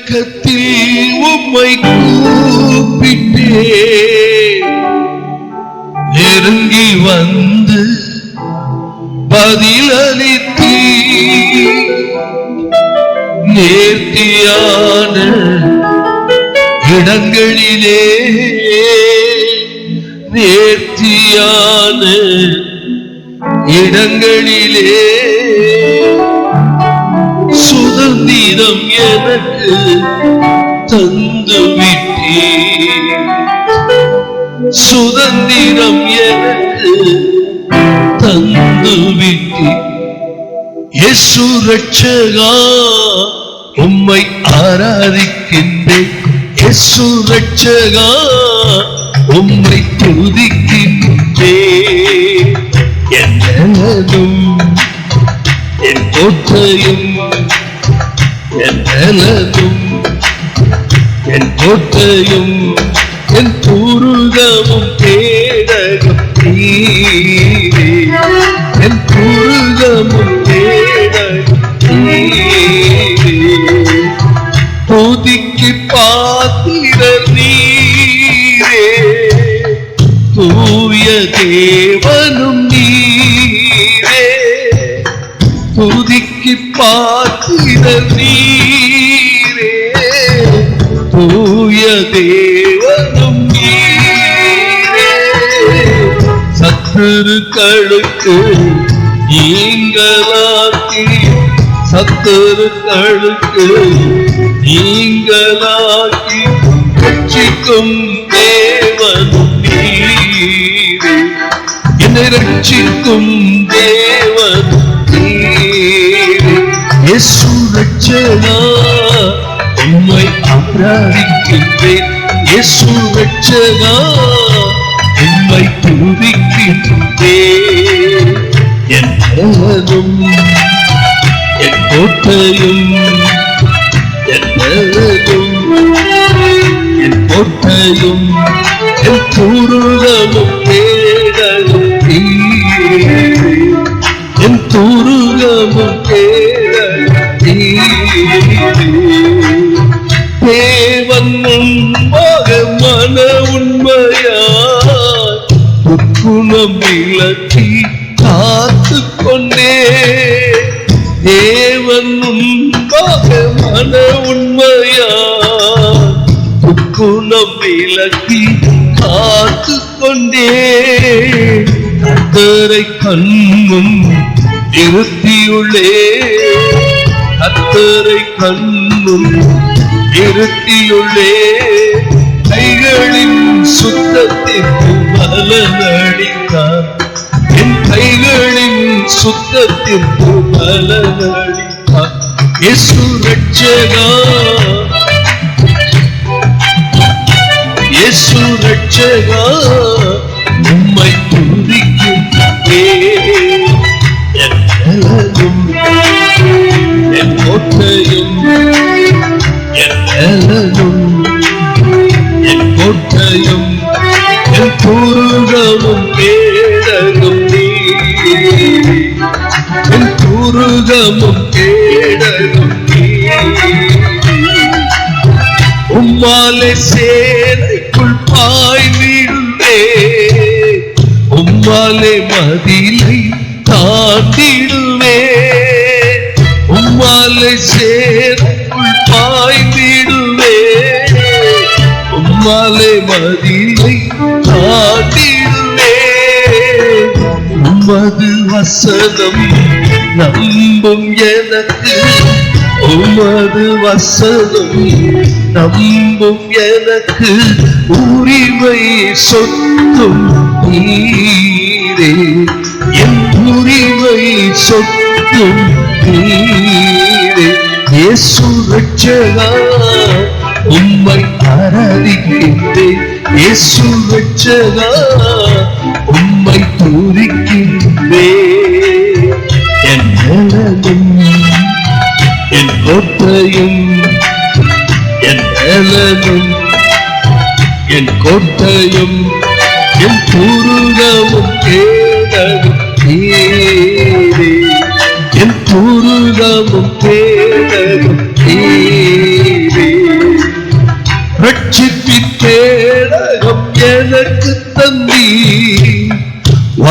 இரக்கத்தில் உம்மை கூப்பிட்டே நெருங்கி வந்து பதிலளித்தீ நேர்த்தியான இடங்களிலே நேர்த்தியான இடங்களிலே சுதந்திரம் எனக்கு தந்து விட்டே சுதந்திரம் எனக்கு தந்து விட்டே இயேசு ரட்சகா உம்மை ஆராதிக்கின்றேன் இயேசு ரட்சகா உம்மை துதிக்கின்றேன் என் நலனும் என் கோட்டையும் என் நலனும் என் கோட்டையும் என் பூருகமும் கேடகம் நீரே என் பூருகமும் கேடகம் நீரே துதிக்கு பாத்திரர் நீரே தூய தேவனும் நீரே துதிக்கு பாத்திரர் நீரே தூய தேவனும் நீரே சத்துருக்களுக்கு நீங்களாக்கி சத்துருக்களுக்கு நீங்களாக்கி ரட்சிக்கும் தேவனும் நீரே என்னை ரட்சிக்கும் தேவனும் நீரே இயேசு ரட்சகா உம்மை ஆராதிக்கின்றேன் இயேசு ரட்சகா உம்மை துதிக்கின்றேன் என் நலனும் என் கோட்டையும் என் நலனும் என் கோட்டையும் என் பூருகமும் கேடகம் நீரே என் பூருகமும் கேடகம் நீரே தேவன் முன்பாக மன உண்மையாய் குணம் விளக்கி காத்து கொண்டே தேவன் முன்பாக மன உண்மையாய் குணம் விளக்கி காத்து கொண்டே கர்த்தரை கண்ணும் நிறுத்தியுள்ளே கர்த்தரை கண்ணும் நிறுத்தியுள்ளே கைகளின் சுத்தத்திற்கு பலனளித்தார் என் கைகளின் சுத்தத்திற்கு பலனளித்தார் இயேசு ரட்சகா இயேசு ரட்சகா உம்மை துதிக்கின்றேன் என் நலனும் என் கோட்டையும் என் நலனும் என் கோட்டையும் என் பூருகமும் கேடகம் நீரே என் பூருகமும் கேடகம் நீரே உம்மாலே சேனைக்குள் பாய்ந்திடுவே உம்மாலே மதிலை தாண்டிடுவே உம்மாலே சேனைக்குள் பாய்ந்திடுவே உம்மாலே மதிலை தாண்டிடுவே உமது வசனம் நம்பும் எனக்கு உமது வசனம் நம்பும் எனக்கு உரிமை சொத்தும் நீரே என் உரிமை சொத்தும் நீரே இயேசு ரட்சகா உம்மை ஆராதிக்கின்றேன் இயேசு ரட்சகா உம்மை துதிக்கின்றேன் என் நலனும் என் கோட்டையும் என் நலனும் என் கோட்டையும் என் பூருகமும் கேடகம் நீரே என் பூருகமும் கேடகம் நீரே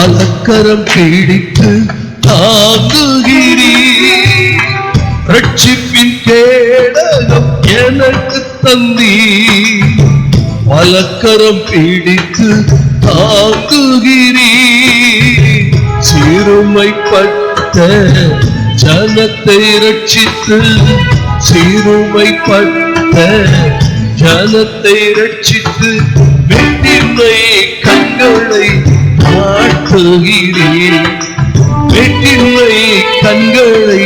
வலக்கரம் பிடித்து தாங்குகிறீர். ரட்சிப்பின் கேடகம் எனக்கு தந்தீர். வலக்கரம் பிடித்து தாங்குகிறீர். சிறுமைப்பட்ட ஜனத்தை ரட்சித்து, சிறுமைப்பட்ட ஜனத்தை ரட்சித்து, வெட்டிமை கண்களை ஆட்டுகிறேன். வெட்டிமை கண்களை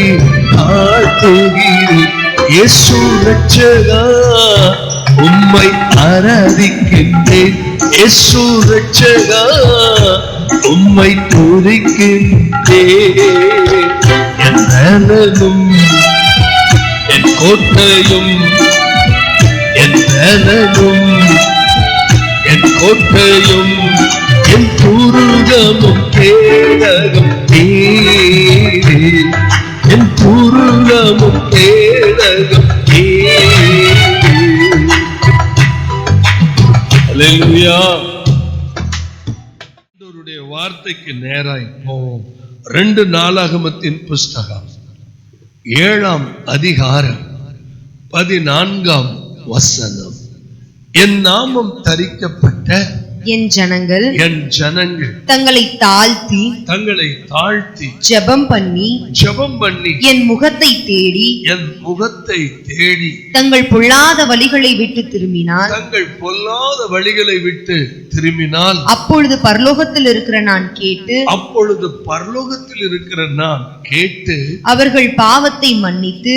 ஆட்டுகிறேன். இயேசு ரட்சகா உம்மை ஆராதிக்கின்றேன். இயேசு ரட்சகா உம்மை துதிக்கின்றேன். என் நலனும் என் கோட்டையும், என் நலனும் என் கோட்டையும், என் துருகமும் கேடகம் நீரே. என் துருகமும் கேடகம் நீரே. அல்லேலூயா. ஆண்டவருடைய வார்த்தைக்கு நேராய் போவோம். 2 நாளாகமத்தின் புஸ்தகம் 7ஆம் அதிகாரம் 14ஆம் வசனம். என் நாமம் தரிக்கப்பட்ட என் ஜனங்கள் தங்களை தாழ்த்தி ஜெபம் பண்ணி என் முகத்தை தேடி தங்கள் பொல்லாத வழிகளை விட்டு திரும்பினால் அப்பொழுது பரலோகத்தில் இருக்கிற நான் கேட்டு அவர்கள் பாவத்தை மன்னித்து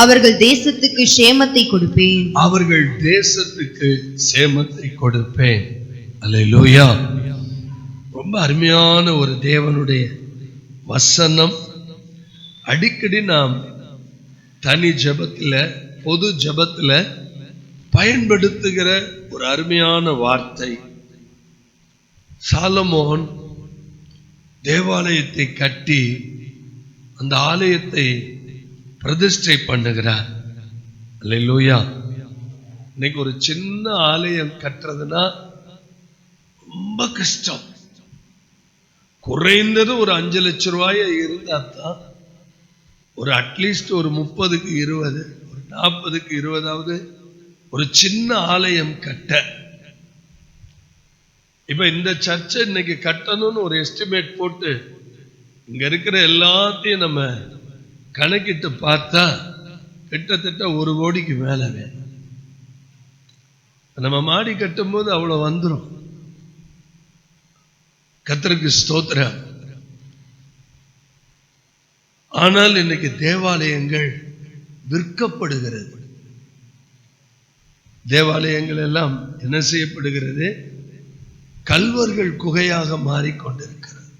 அவர்கள் தேசத்துக்கு சேமத்தை கொடுப்பேன். அல்லேலூயா. ரொம்ப அருமையான ஒரு தேவனுடைய வசனம். அடிக்கடி நாம் தனி ஜெபத்துல, பொது ஜெபத்துல பயன்படுத்துகிற ஒரு அருமையான வார்த்தை. சாலமோன் தேவாலயத்தை கட்டி அந்த ஆலயத்தை பிரதிஷ்டை பண்ணுகிறார். அல்லேலூயா. இன்னைக்கு ஒரு சின்ன ஆலயம் கட்டுறதுன்னா ரொம்ப கஷ்டம். குறைந்தது ஒரு 5 லட்சம் ரூபாய் இருந்தா தான் ஒரு அட்லீஸ்ட் ஒரு 30க்கு 20, ஒரு 40க்கு 20 ஒரு சின்ன ஆலயம் கட்ட. இப்ப இந்த சர்ச்சை இன்னைக்கு கட்டணும்னு ஒரு எஸ்டிமேட் போட்டு இங்க இருக்கிற எல்லாத்தையும் நம்ம கணக்கிட்டு பார்த்தா கிட்டத்தட்ட 1 கோடிக்கு மேல வேணும். நம்ம மாடி கட்டும் போது அவ்வளவு வந்துடும். கர்த்தருக்கு ஸ்தோத்திரம். ஆனால் இன்னைக்கு தேவாலயங்கள் விற்கப்படுகிறது. தேவாலயங்கள் எல்லாம் என்ன செய்யப்படுகிறது? கல்வர்கள் குகையாக மாறிக்கொண்டிருக்கிறது.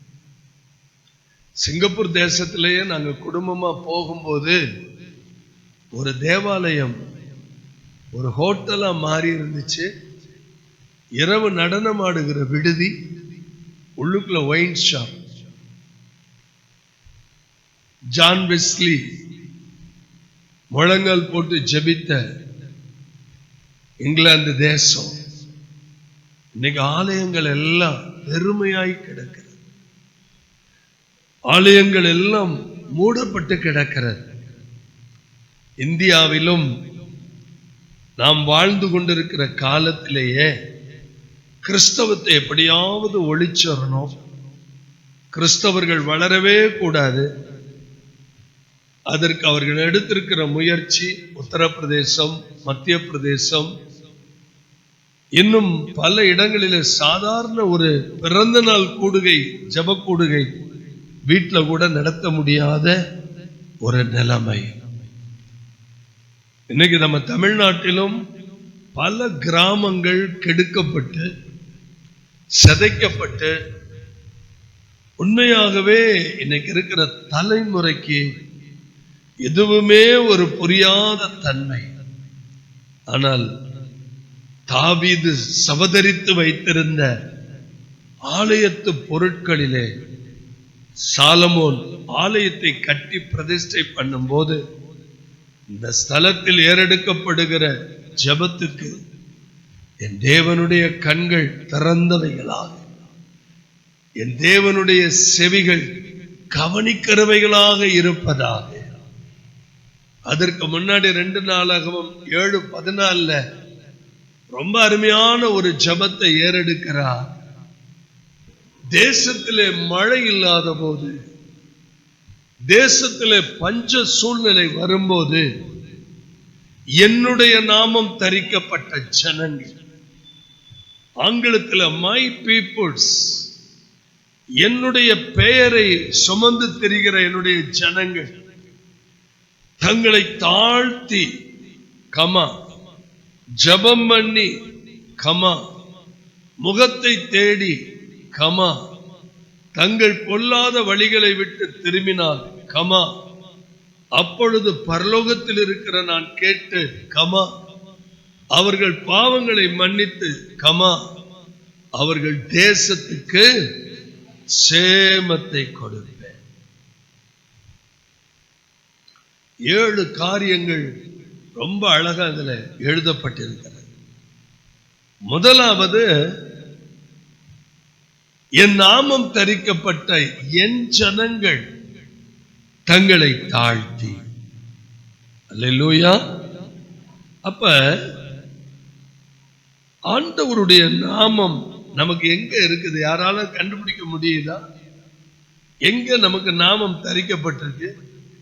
சிங்கப்பூர் தேசத்திலேயே நாங்க குடும்பமா போகும்போது ஒரு தேவாலயம் ஒரு ஹோட்டலா மாறி இருந்துச்சு. இரவு நடனம் ஆடுகிற விடுதி, உள்ளுக்குள்ள ஒயின் ஷாப். ஜான் வெஸ்லி முழங்கால் போட்டு ஜெபித்த இங்கிலாந்து தேசம். இன்னைக்கு ஆலயங்கள் எல்லாம் வெறுமையாய் கிடக்கிறது. ஆலயங்கள் எல்லாம் மூடப்பட்டு கிடக்கிறது. இந்தியாவிலும் நாம் வாழ்ந்து கொண்டிருக்கிற காலத்திலேயே கிறிஸ்தவத்தை எப்படியாவது ஒழிச்சிடணும், கிறிஸ்தவர்கள் வளரவே கூடாது. அதற்கு அவர்கள் எடுத்திருக்கிற முயற்சி உத்தரப்பிரதேசம், மத்திய பிரதேசம், இன்னும் பல இடங்களிலே சாதாரண ஒரு பிறந்த நாள் கூடுகை, ஜப கூடுகை வீட்டில் கூட நடத்த முடியாத ஒரு நிலைமை. இன்னைக்கு நம்ம தமிழ்நாட்டிலும் பல கிராமங்கள் கெடுக்கப்பட்டு சிதைக்கப்பட்டு, உண்மையாகவே இன்னைக்கு இருக்கிற தலைமுறைக்கு எதுவுமே ஒரு புரியாத தன்மை. ஆனால் தாவீது சவதரித்து வைத்திருந்த ஆலயத்து பொருட்களிலே சாலமோன் ஆலயத்தை கட்டி பிரதிஷ்டை பண்ணும் போது இந்த ஸ்தலத்தில் ஏறெடுக்கப்படுகிற ஜெபத்துக்கு என் தேவனுடைய கண்கள் திறந்தவைகளாக என் தேவனுடைய செவிகள் கவனிக்கிறவைகளாக இருப்பதாக. அதற்கு முன்னாடி 2 நாளாகவும் 7:14 ரொம்ப அருமையான ஒரு ஜெபத்தை ஏறெடுக்கிறார். தேசத்திலே மழை இல்லாத போது, தேசத்திலே பஞ்ச சூழ்நிலை வரும்போது, என்னுடைய நாமம் தரிக்கப்பட்ட ஜனங்கள், ஆங்கிலத்தில் மை பீப்புள்ஸ், என்னுடைய பெயரை சுமந்து திரிகிற என்னுடைய ஜனங்கள் தங்களை தாழ்த்தி ஜெபம் பண்ணி முகத்தை தேடி தங்கள் பொல்லாத வழிகளை விட்டு திரும்பினால் அப்பொழுது பரலோகத்தில் இருக்கிற நான் கேட்டு அவர்கள் பாவங்களை மன்னித்து அவர்கள் தேசத்துக்கு சேமத்தை கொடுப்பேன். 7 காரியங்கள் ரொம்ப அழகா அதுல எழுதப்பட்டிருக்கிறது. முதலாவது, என் நாமம் தரிக்கப்பட்ட என் ஜனங்கள் தங்களை தாழ்த்தி. அல்லேலூயா. அப்ப ஆண்டவருடைய நாமம் நமக்கு எங்க இருக்குது? யாரால கண்டுபிடிக்க முடியுதா? எங்க நமக்கு நாமம் தரிக்கப்பட்டிருக்கு?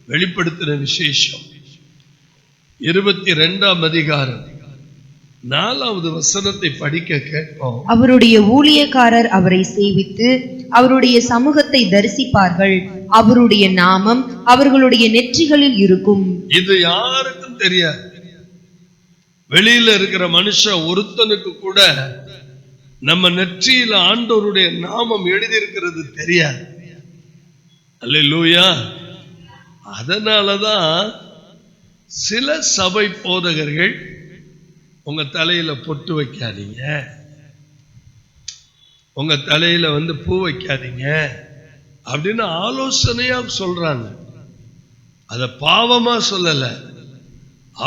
வெளிப்படுத்தின விசேஷம் 22ஆம் அதிகாரம் 4வது வசனத்தை படிக்க கேட்போம். அவருடைய ஊழியக்காரர் அவரை சேவித்து அவருடைய சமூகத்தை தரிசிப்பார்கள். அவருடைய நாமம் அவர்களுடைய நெற்றிகளில் இருக்கும். இது யாருக்கும் தெரியாது. வெளியில இருக்கிற மனுஷன் ஒருத்தனுக்கு கூட நம்ம நெற்றியில ஆண்டவருடைய நாமம் எழுதியிருக்கிறது தெரியாது. அல்லேலூயா. அதனாலதான் சில சபை போதகர்கள், உங்க தலையில பொட்டு வைக்காதீங்க, உங்க தலையில பூ வைக்காதீங்க அப்படின்னு ஆலோசனையா சொல்றாங்க. அத பாவமா சொல்லல,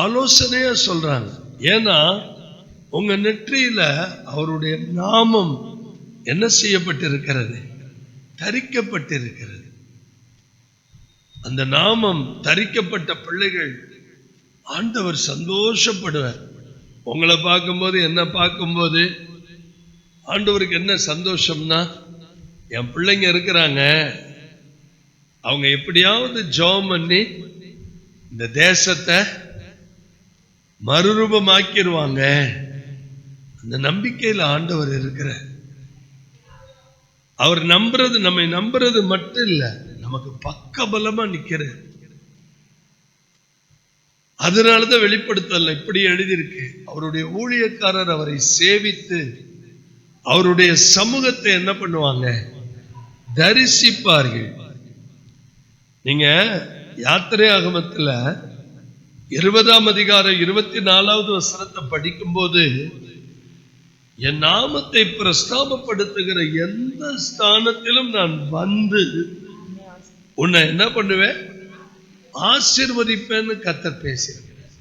ஆலோசனையா சொல்றாங்க. ஏன்னா உங்க நெற்றியில அவருடைய நாமம் என்ன செய்யப்பட்டிருக்கிறது? தரிக்கப்பட்டிருக்கிறது. அந்த நாமம் தரிக்கப்பட்ட பிள்ளைகள் ஆண்டவர் சந்தோஷப்படுவார். உங்களை பார்க்கும்போது, என்ன பார்க்கும்போது ஆண்டவருக்கு என்ன சந்தோஷம்னா, என் பிள்ளைங்க இருக்கிறாங்க, அவங்க எப்படியாவது ஜெபம் பண்ணி இந்த தேசத்தை மறுரூபமாக்கிடுவாங்க. அந்த நம்பிக்கையில் ஆண்டவர் இருக்கிறார். அவர் நம்புறது, நம்மை நம்புறது மட்டும் இல்ல, நமக்கு பக்கபலமா நிக்கிற. அதனாலதான் வெளிப்படுத்தல இப்படி எழுதியிருக்கு. அவருடைய ஊழியக்காரர் அவரை சேவித்து அவருடைய சமூகத்தை என்ன பண்ணுவாங்க? தரிசிப்பார்கள். நீங்க யாத்திரையாகமத்துல 20ஆம் அதிகாரம் 24வது வசனத்தை படிக்கும் போது, என் நாமத்தை பிரஸ்தாபப்படுத்துகிற எந்த ஸ்தானத்திலும் நான் வந்து உன்னை என்ன பண்ணுவேன்? ஆசீர்வதிப்பேன்னு கர்த்தர் பேசியிருக்கிறார்.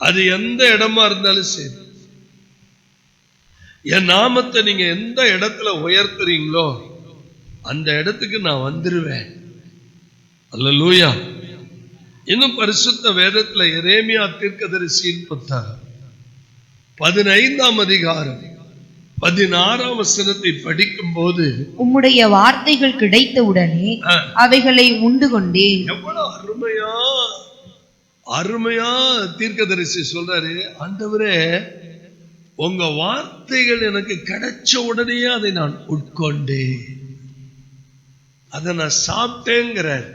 அது எந்த இடமா இருந்தாலும் சரி, என் நாமத்தை நீங்க எந்த இடத்துல உயர்த்துறீங்களோ அந்த இடத்துக்கு நான் வந்துருவேன். அல்லேலூயா. இன்னும் பரிசுத்த வேதத்துல எரேமியா தீர்க்கதரிசியின் புத்தகம் 15ஆம் அதிகாரம் 16ஆம் வசனத்தை படிக்கும் போது, உம்முடைய வார்த்தைகள் கிடைத்தவுடனே அவைகளை உண்டு கொண்டேன். எவ்வளவு அருமையா தீர்க்கதரிசி சொல்றாரு, ஆண்டவரே உங்க வார்த்தைகள் எனக்கு கிடைச்ச உடனே அதை நான் உட்கொண்டேன், அதை நான் சாப்பிட்டேங்கிறார்.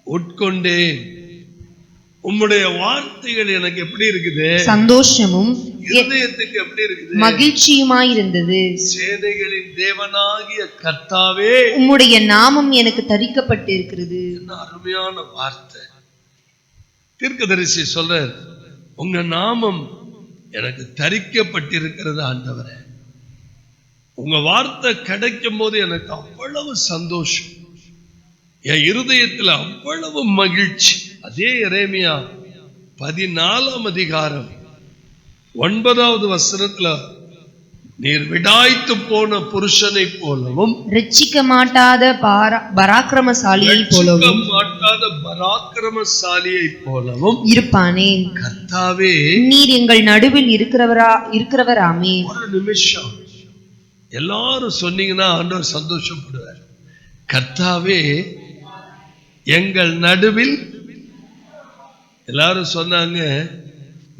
உட்கொண்டேன். உம்முடைய வார்த்தைகள் எனக்கு எப்படி இருக்குது? சந்தோஷமும் இதயத்துக்கு எப்படி இருக்குது? மகிழ்ச்சியுமாயிருந்தது. சேனைகளின் தேவனாகிய கர்த்தாவே, உம்முடைய நாமம் எனக்கு தரிக்கப்பட்டிருக்கிறது. என்ன அருமையான வார்த்தை. தீர்க்கதரிசி சொல்றார், உங்க நாமம் எனக்கு தரிக்கப்பட்டிருக்கிறது ஆண்டவரே. உங்க வார்த்தை கிடைக்கும் போது எனக்கு அவ்வளவு சந்தோஷம், என் இருதயத்தில் அவ்வளவு மகிழ்ச்சி. அதே எரேமியா 14ஆம் அதிகாரம் 9வது வசனத்துல நீர் விடாய்த்து போன புருஷனை போலவும் ரட்சிக்க மாட்டாத பராக்கிரமசாலியை போலவும் பராக்கிரமசாலியை போலவும் இருப்பானே. கர்த்தாவே நீர் எங்கள் நடுவில் இருக்கிறவராமே. ஒரு நிமிஷம் எல்லாரும் சொன்னீங்கன்னா ஆண்டவர் சந்தோஷப்படுவார். கர்த்தாவே எங்கள் நடுவில். எல்லாரும் சொன்னாங்க,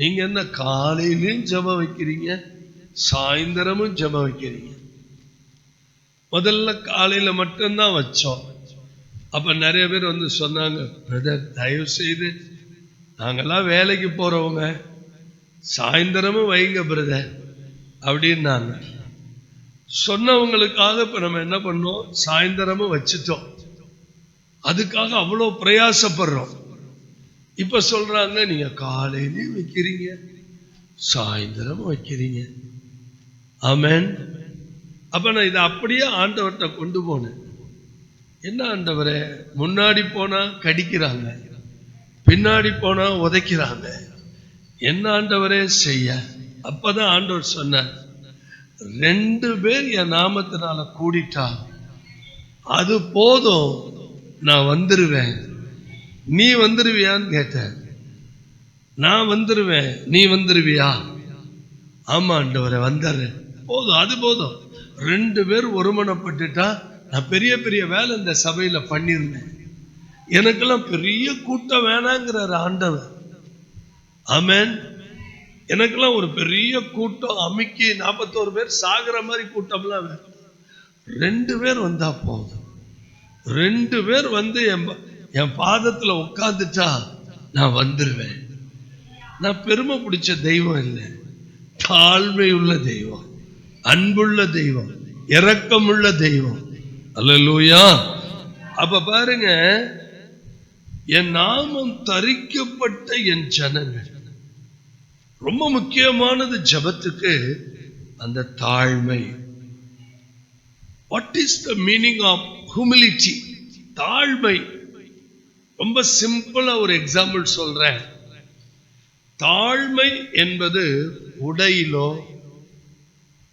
நீங்க என்ன காலையிலும் ஜெபம் வைக்கிறீங்க, சாயந்தரமும் ஜெபம் வைக்கிறீங்க? முதல்ல காலையில மட்டும்தான் வச்சோம். அப்ப நிறைய பேர் வந்து சொன்னாங்க, பிரதர் தயவு செய்து நாங்கெல்லாம் வேலைக்கு போறவங்க, சாயந்தரமும் வைங்க பிரதர் அப்படின்னாங்க. சொன்னவங்களுக்காக இப்ப நம்ம என்ன பண்ணோம், சாயந்தரமும் வச்சுட்டோம். அதுக்காக அவ்வளவு பிரயாசப்படுறோம். இப்ப சொல்றாங்க, நீங்க காலையிலையும் வைக்கிறீங்க, சாயந்தரமும் வைக்கிறீங்க. ஆமென். அப்ப நான் இதை அப்படியே ஆண்டவர்கிட்ட கொண்டு போனேன். என்ன ஆண்டவரே, முன்னாடி போனா கடிக்கிறாங்க, பின்னாடி போனா உதைக்கிறாங்க, என்ன ஆண்டவரே செய்ய? அப்பதான் ஆண்டவர் சொன்னார், 2 பேர் என் நாமத்தினால கூடிட்டா அது போதும், நான் வந்துருவேன். நீ வந்துருவியான்னு கேட்டேன். நான் வந்துருவேன், நீ வந்துருவியா? ஆமா ஆண்டவரே வந்துடுறேன். போதும், அது போதும். 2 பேர் ஒருமனப்பட்டுட்டா நான் பெரிய பெரிய வேலை இந்த சபையில பண்ணிருந்தேன். எனக்கெல்லாம் பெரிய கூட்டம் வேணாங்கிறார் ஆண்டவர். ஆமென். எனக்கெல்லாம் ஒரு பெரிய கூட்டம் அமுக்கி 41 பேர் சாகிற மாதிரி கூட்டம்லாம் வேணும். 2 பேர் வந்தா போதும். 2 பேர் வந்து என் பாதத்துல உட்கார்ந்துட்டா நான் வந்துருவேன். நான் பெருமை பிடிச்ச தெய்வம் இல்லை, தாழ்மை உள்ள தெய்வம், அன்புள்ள தெய்வம், இரக்கமுள்ள தெய்வம். அல்லேலூயா. அப்ப பாருங்க, என் நாமம் தரிக்கப்பட்ட என் ஜனங்கள். ரொம்ப முக்கியமானது ஜெபத்துக்கு அந்த தாழ்மை. What is the meaning of humility? தாழ்மை. ரொம்ப சிம்பிளா ஒரு எக்ஸாம்பிள் சொல்றேன். தாழ்மை என்பது உடையிலோ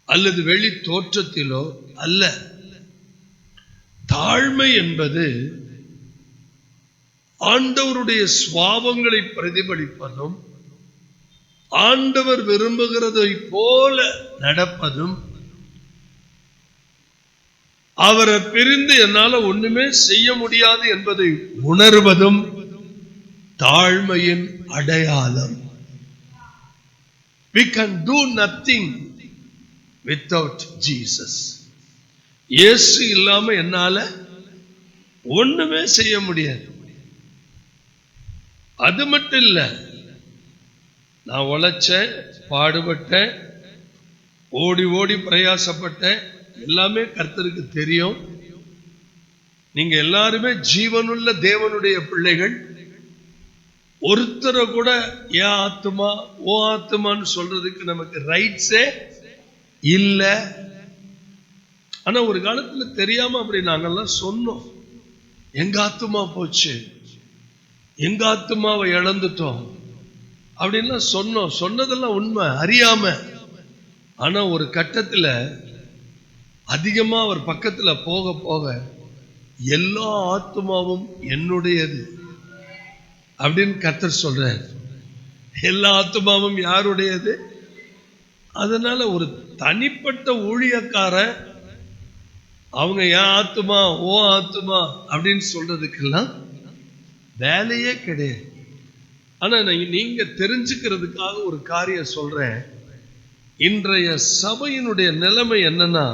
அல்லது வெளி தோற்றத்திலோ அல்ல. தாழ்மை என்பது ஆண்டவருடைய சுபாவங்களை பிரதிபலிப்பதும், ஆண்டவர் விரும்புகிறதை போல நடப்பதும், அவரை பிரிந்து என்னால ஒண்ணுமே செய்ய முடியாது என்பதை உணர்வதும் தாழ்மையின் அடையாளம். We can do nothing without Jesus. இயேசு இல்லாம என்னால ஒண்ணுமே செய்ய முடியாது. அது மட்டும் இல்ல, நான் உழைச்சேன், பாடுபட்டேன், ஓடி ஓடி பிரயாசப்பட்டேன், எல்லாமே கர்த்தருக்கு தெரியும். நீங்க எல்லாருமே ஜீவனுள்ள தேவனுடைய பிள்ளைகள். ஒருத்தரை கூட ஏன் ஆத்துமா ஓ ஆத்துமான்னு சொல்றதுக்கு நமக்கு ரைட்ஸே இல்ல. ஆனா ஒரு காலத்துல தெரியாம அப்படி நாங்கெல்லாம் சொன்னோம். எங்க ஆத்துமா போச்சு, எங்க ஆத்துமாவை இழந்துட்டோம் அப்படின்லாம் சொன்னோம். சொன்னதெல்லாம் உண்மை, அறியாம. ஆனா ஒரு கட்டத்துல அதிகமா அவர் பக்கத்துல போக போக எல்லா ஆத்துமாவும் என்னுடையது அப்படின்னு கர்த்தர் சொல்றார். எல்லா ஆத்துமாவும் யாருடையது? அதனால ஒரு தனிப்பட்ட ஊழியக்கார அவங்க என் ஆத்துமா ஓ ஆத்துமா அப்படின்னு சொல்றதுக்கெல்லாம் வேலையே கிடையாது. ஆனா நீங்க தெரிஞ்சுக்கிறதுக்காக ஒரு காரியம் சொல்றேன். இன்றைய சபையினுடைய நிலைமை என்னன்னா,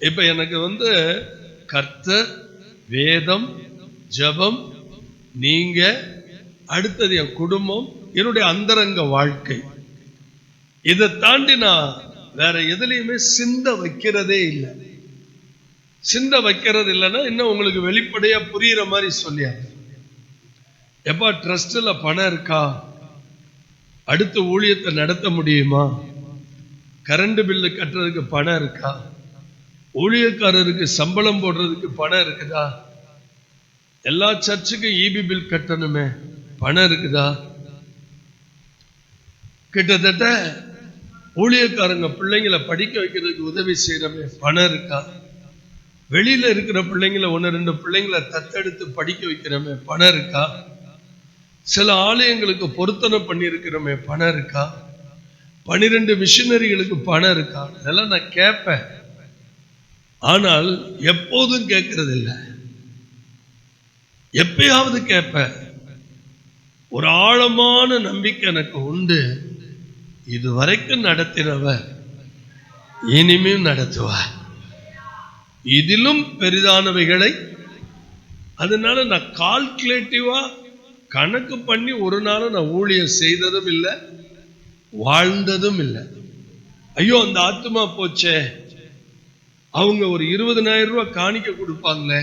இப்ப எனக்கு கர்த்தர், வேதம், ஜெபம், நீங்க, அடுத்தது என் குடும்பம், என்னுடைய அந்தரங்க வாழ்க்கை. இதை தாண்டி நான் வேற எதுலையுமே சிந்த வைக்கிறதே இல்லை. சிந்த வைக்கிறது இல்லைன்னா இன்னும் உங்களுக்கு வெளிப்படையா புரியுற மாதிரி சொல்லியா, எப்பா ட்ரஸ்ட்ல பணம் இருக்கா, அடுத்த ஊழியத்தை நடத்த முடியுமா, கரண்ட் பில்லு கட்டுறதுக்கு பணம் இருக்கா, ஊழியக்காரருக்கு சம்பளம் போடுறதுக்கு பணம் இருக்குதா, எல்லா சர்ச்சுக்கும் ஈபி பில் கட்டணுமே பணம் இருக்குதா? கிட்டத்தட்ட ஊழியக்காரங்க பிள்ளைங்களை படிக்க வைக்கிறதுக்கு உதவி செய்யறமே பணம் இருக்கா? வெளியில இருக்கிற பிள்ளைங்களை 1-2 பிள்ளைங்களை தத்தெடுத்து படிக்க வைக்கிறோமே பணம் இருக்கா? சில ஆலயங்களுக்கு பொருத்தனை பண்ணி இருக்கிறோமே பணம் இருக்கா? 12 மிஷினரிகளுக்கு பணம் இருக்கா? இதெல்லாம் நான் கேட்பேன். ஆனால் எப்போதும் கேட்கறது இல்லை, எப்பயாவது கேட்பேன். ஒரு ஆழமான நம்பிக்கை எனக்கு உண்டு, இதுவரைக்கும் நடத்தினவர் இனிமேல் நடத்துவார், இதிலும் பெரிதானவைகளை. அதனால நான் கால்குலேட்டிவா கணக்கு பண்ணி ஒரு நாளும் நான் ஊழியம் செய்ததும் இல்லை, வாழ்ந்ததும் இல்லை. ஐயோ அந்த ஆத்மா போச்சே, அவங்க ஒரு 20,000 ரூபாய் காணிக்க கொடுப்பாங்களே,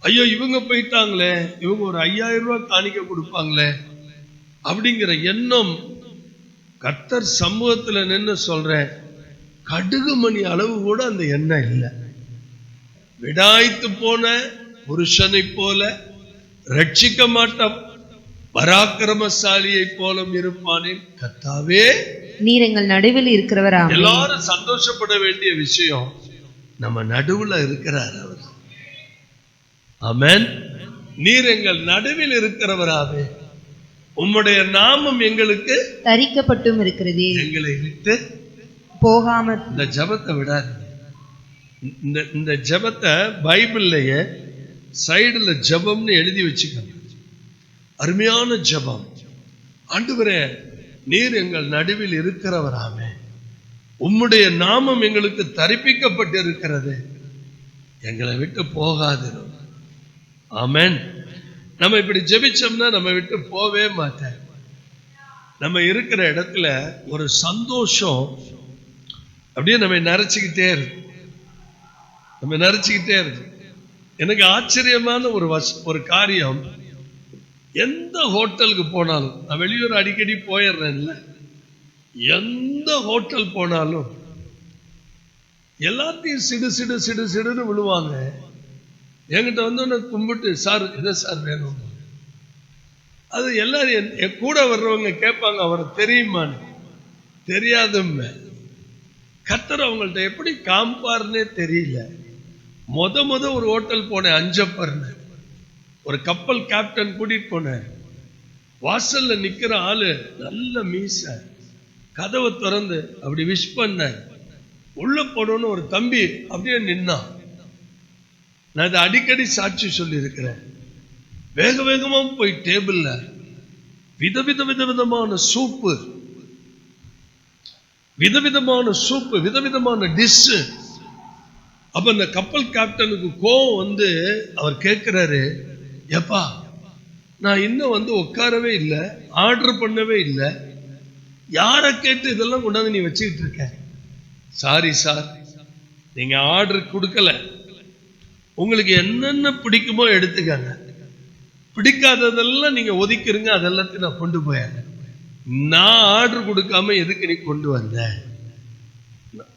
ஐயோ இவங்க போயிட்டாங்களே, இவங்க ஒரு 5,000 ரூபாய் காணிக்க கொடுப்பாங்களே அப்படிங்கிற எண்ணம் கர்த்தர் சமூகத்துல நின்று சொல்றேன், கடுகு மணி அளவு கூட அந்த எண்ணம் இல்லை. விடாய்த்து போன புருஷனை போல, ரட்சிக்க மாட்ட பராக்கிரமசாலியை போல இருப்பானேன். கர்த்தாவே நீர் எங்கள் நடுவில் இருக்கிறவர். எல்லாரும் சந்தோஷப்பட வேண்டிய விஷயம், நம்ம நடுவுல இருக்கிறார் அவர். ஆமென். நீர் எங்கள் நடுவில் இருக்கிறவராவே, உம்முடைய நாமம் எங்களுக்கு தரிக்கப்பட்டும் இருக்கிறது, எங்களை விட்டு போகாம. இந்த ஜபத்தை விடாது. இந்த ஜபத்தை பைபிள்லயே சைடுல ஜபம்னு எழுதி வச்சுக்கணும். அருமையான ஜபம். ஆண்டவரே நீர் எங்கள் நடுவில் இருக்கிறவராமே, உம்முடைய நாமம் எங்களுக்கு தரிப்பிக்கப்பட்டு இருக்கிறது, எங்களை விட்டு போகாது. ஆமென். நம்ம இப்படி ஜெபிச்சோம்னா நம்ம விட்டு போவே மாட்டேன். நம்ம இருக்கிற இடத்துல ஒரு சந்தோஷம் அப்படியே நம்ம நிறைச்சிக்கிட்டே இருக்கு. எனக்கு ஆச்சரியமான ஒரு காரியம், எந்த ஹோட்டலுக்கு போனாலும், நான் வெளியூர் அடிக்கடி போயிடுறேன்ல, எந்த ஹோட்டல் போனாலும் எல்லாத்தையும் சிடு சிடு சிடு சிடுன்னு விழுவாங்க. என்கிட்ட வந்து கும்பிட்டு, சார் என்ன சார் வேணும்? அது எல்லாரும் என் கூட வர்றவங்க கேட்பாங்க, அவரை தெரியுமான்னு. தெரியாதும். கர்த்தர் அவங்கள்ட்ட எப்படி காம்பார்னே தெரியல. முத ஒரு ஹோட்டல் போனேன், அஞ்சப்பர்னு. ஒரு கப்பல் கேப்டன் கூட்டிட்டு போனேன். வாசல்ல நிக்கிற ஆளு நல்ல மீச, கதவை திறந்து அப்படி விஷ் பண்ண, உள்ள போனோன்னு ஒரு தம்பி அப்படியே நின்னான். நான் இதை அடிக்கடி சாட்சி சொல்லி இருக்கிறேன். வேக வேகமா போய் டேபிள்ல விதவிதமான சூப்பு, விதவிதமான டிஷ். அப்ப இந்த கப்பல் கேப்டனுக்கு கோவம் வந்து அவர் கேட்கிறாரு, ஏப்பா நான் இன்னும் வந்து உட்காரவே இல்லை, ஆர்டர் பண்ணவே இல்லை, யாரை கேட்டு இதெல்லாம் கொண்டாந்து நீ வச்சுக்கிட்டு இருக்க? சாரி சார், நீங்க ஆர்டர் கொடுக்கல, உங்களுக்கு என்னென்ன பிடிக்குமோ எடுத்துக்கங்க, பிடிக்காததெல்லாம் நீங்க ஒதுக்கிருங்க, அதெல்லாத்தையும் நான் கொண்டு போயேன். நான் ஆர்டர் கொடுக்காம எதுக்கு நீ கொண்டு வந்த?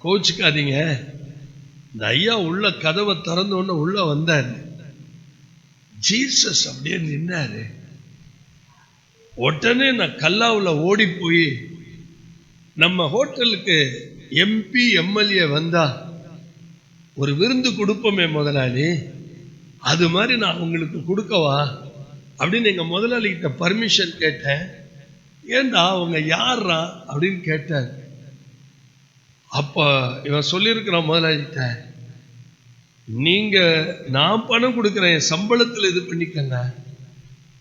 கோச்சுக்காதீங்க. இந்த ஐயா உள்ள கதவை திறந்தோன்னு உள்ள வந்தாரு. ஜீசஸ் அப்படியே நின்னாரு. உடனே நான் கல்லாவுல ஓடி போய், நம்ம ஹோட்டலுக்கு MP MLA வந்தா ஒரு விருந்து கொடுப்போமே முதலாளி, அது மாதிரி நான் உங்களுக்கு கொடுக்கவா அப்படின்னு எங்க முதலாளி கிட்ட பர்மிஷன் கேட்டேன். ஏண்டா அவங்க யாரா அப்படின்னு கேட்டார். அப்ப இவன் சொல்லியிருக்கிறான் முதலாளிகிட்ட, நீங்க நான் பணம் கொடுக்குறேன், என் சம்பளத்தில் இது பண்ணிக்கங்க,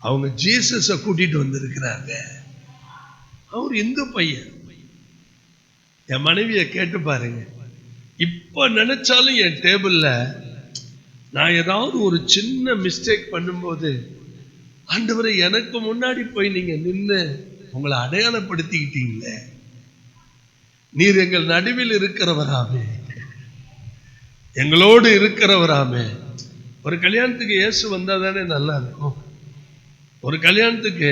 அவங்க ஜீசஸ கூட்டிட்டு வந்திருக்கிறாங்க. அவர் இந்து பையன். என் மனைவியை கேட்டு பாருங்க. இப்ப நினைச்சாலும் என் டேபிள்ல நான் ஏதாவது ஒரு சின்ன மிஸ்டேக் பண்ணும்போது, ஆண்டவரே எனக்கு முன்னாடி போய் நீங்க நின்று உங்களை அடையாளப்படுத்திக்கிட்டீங்களே, நீர் எங்கள் நடுவில் இருக்கிறவராமே, எங்களோடு இருக்கிறவராமே. ஒரு கல்யாணத்துக்கு இயேசு வந்தா தானே நல்லா இருக்கும். ஒரு கல்யாணத்துக்கு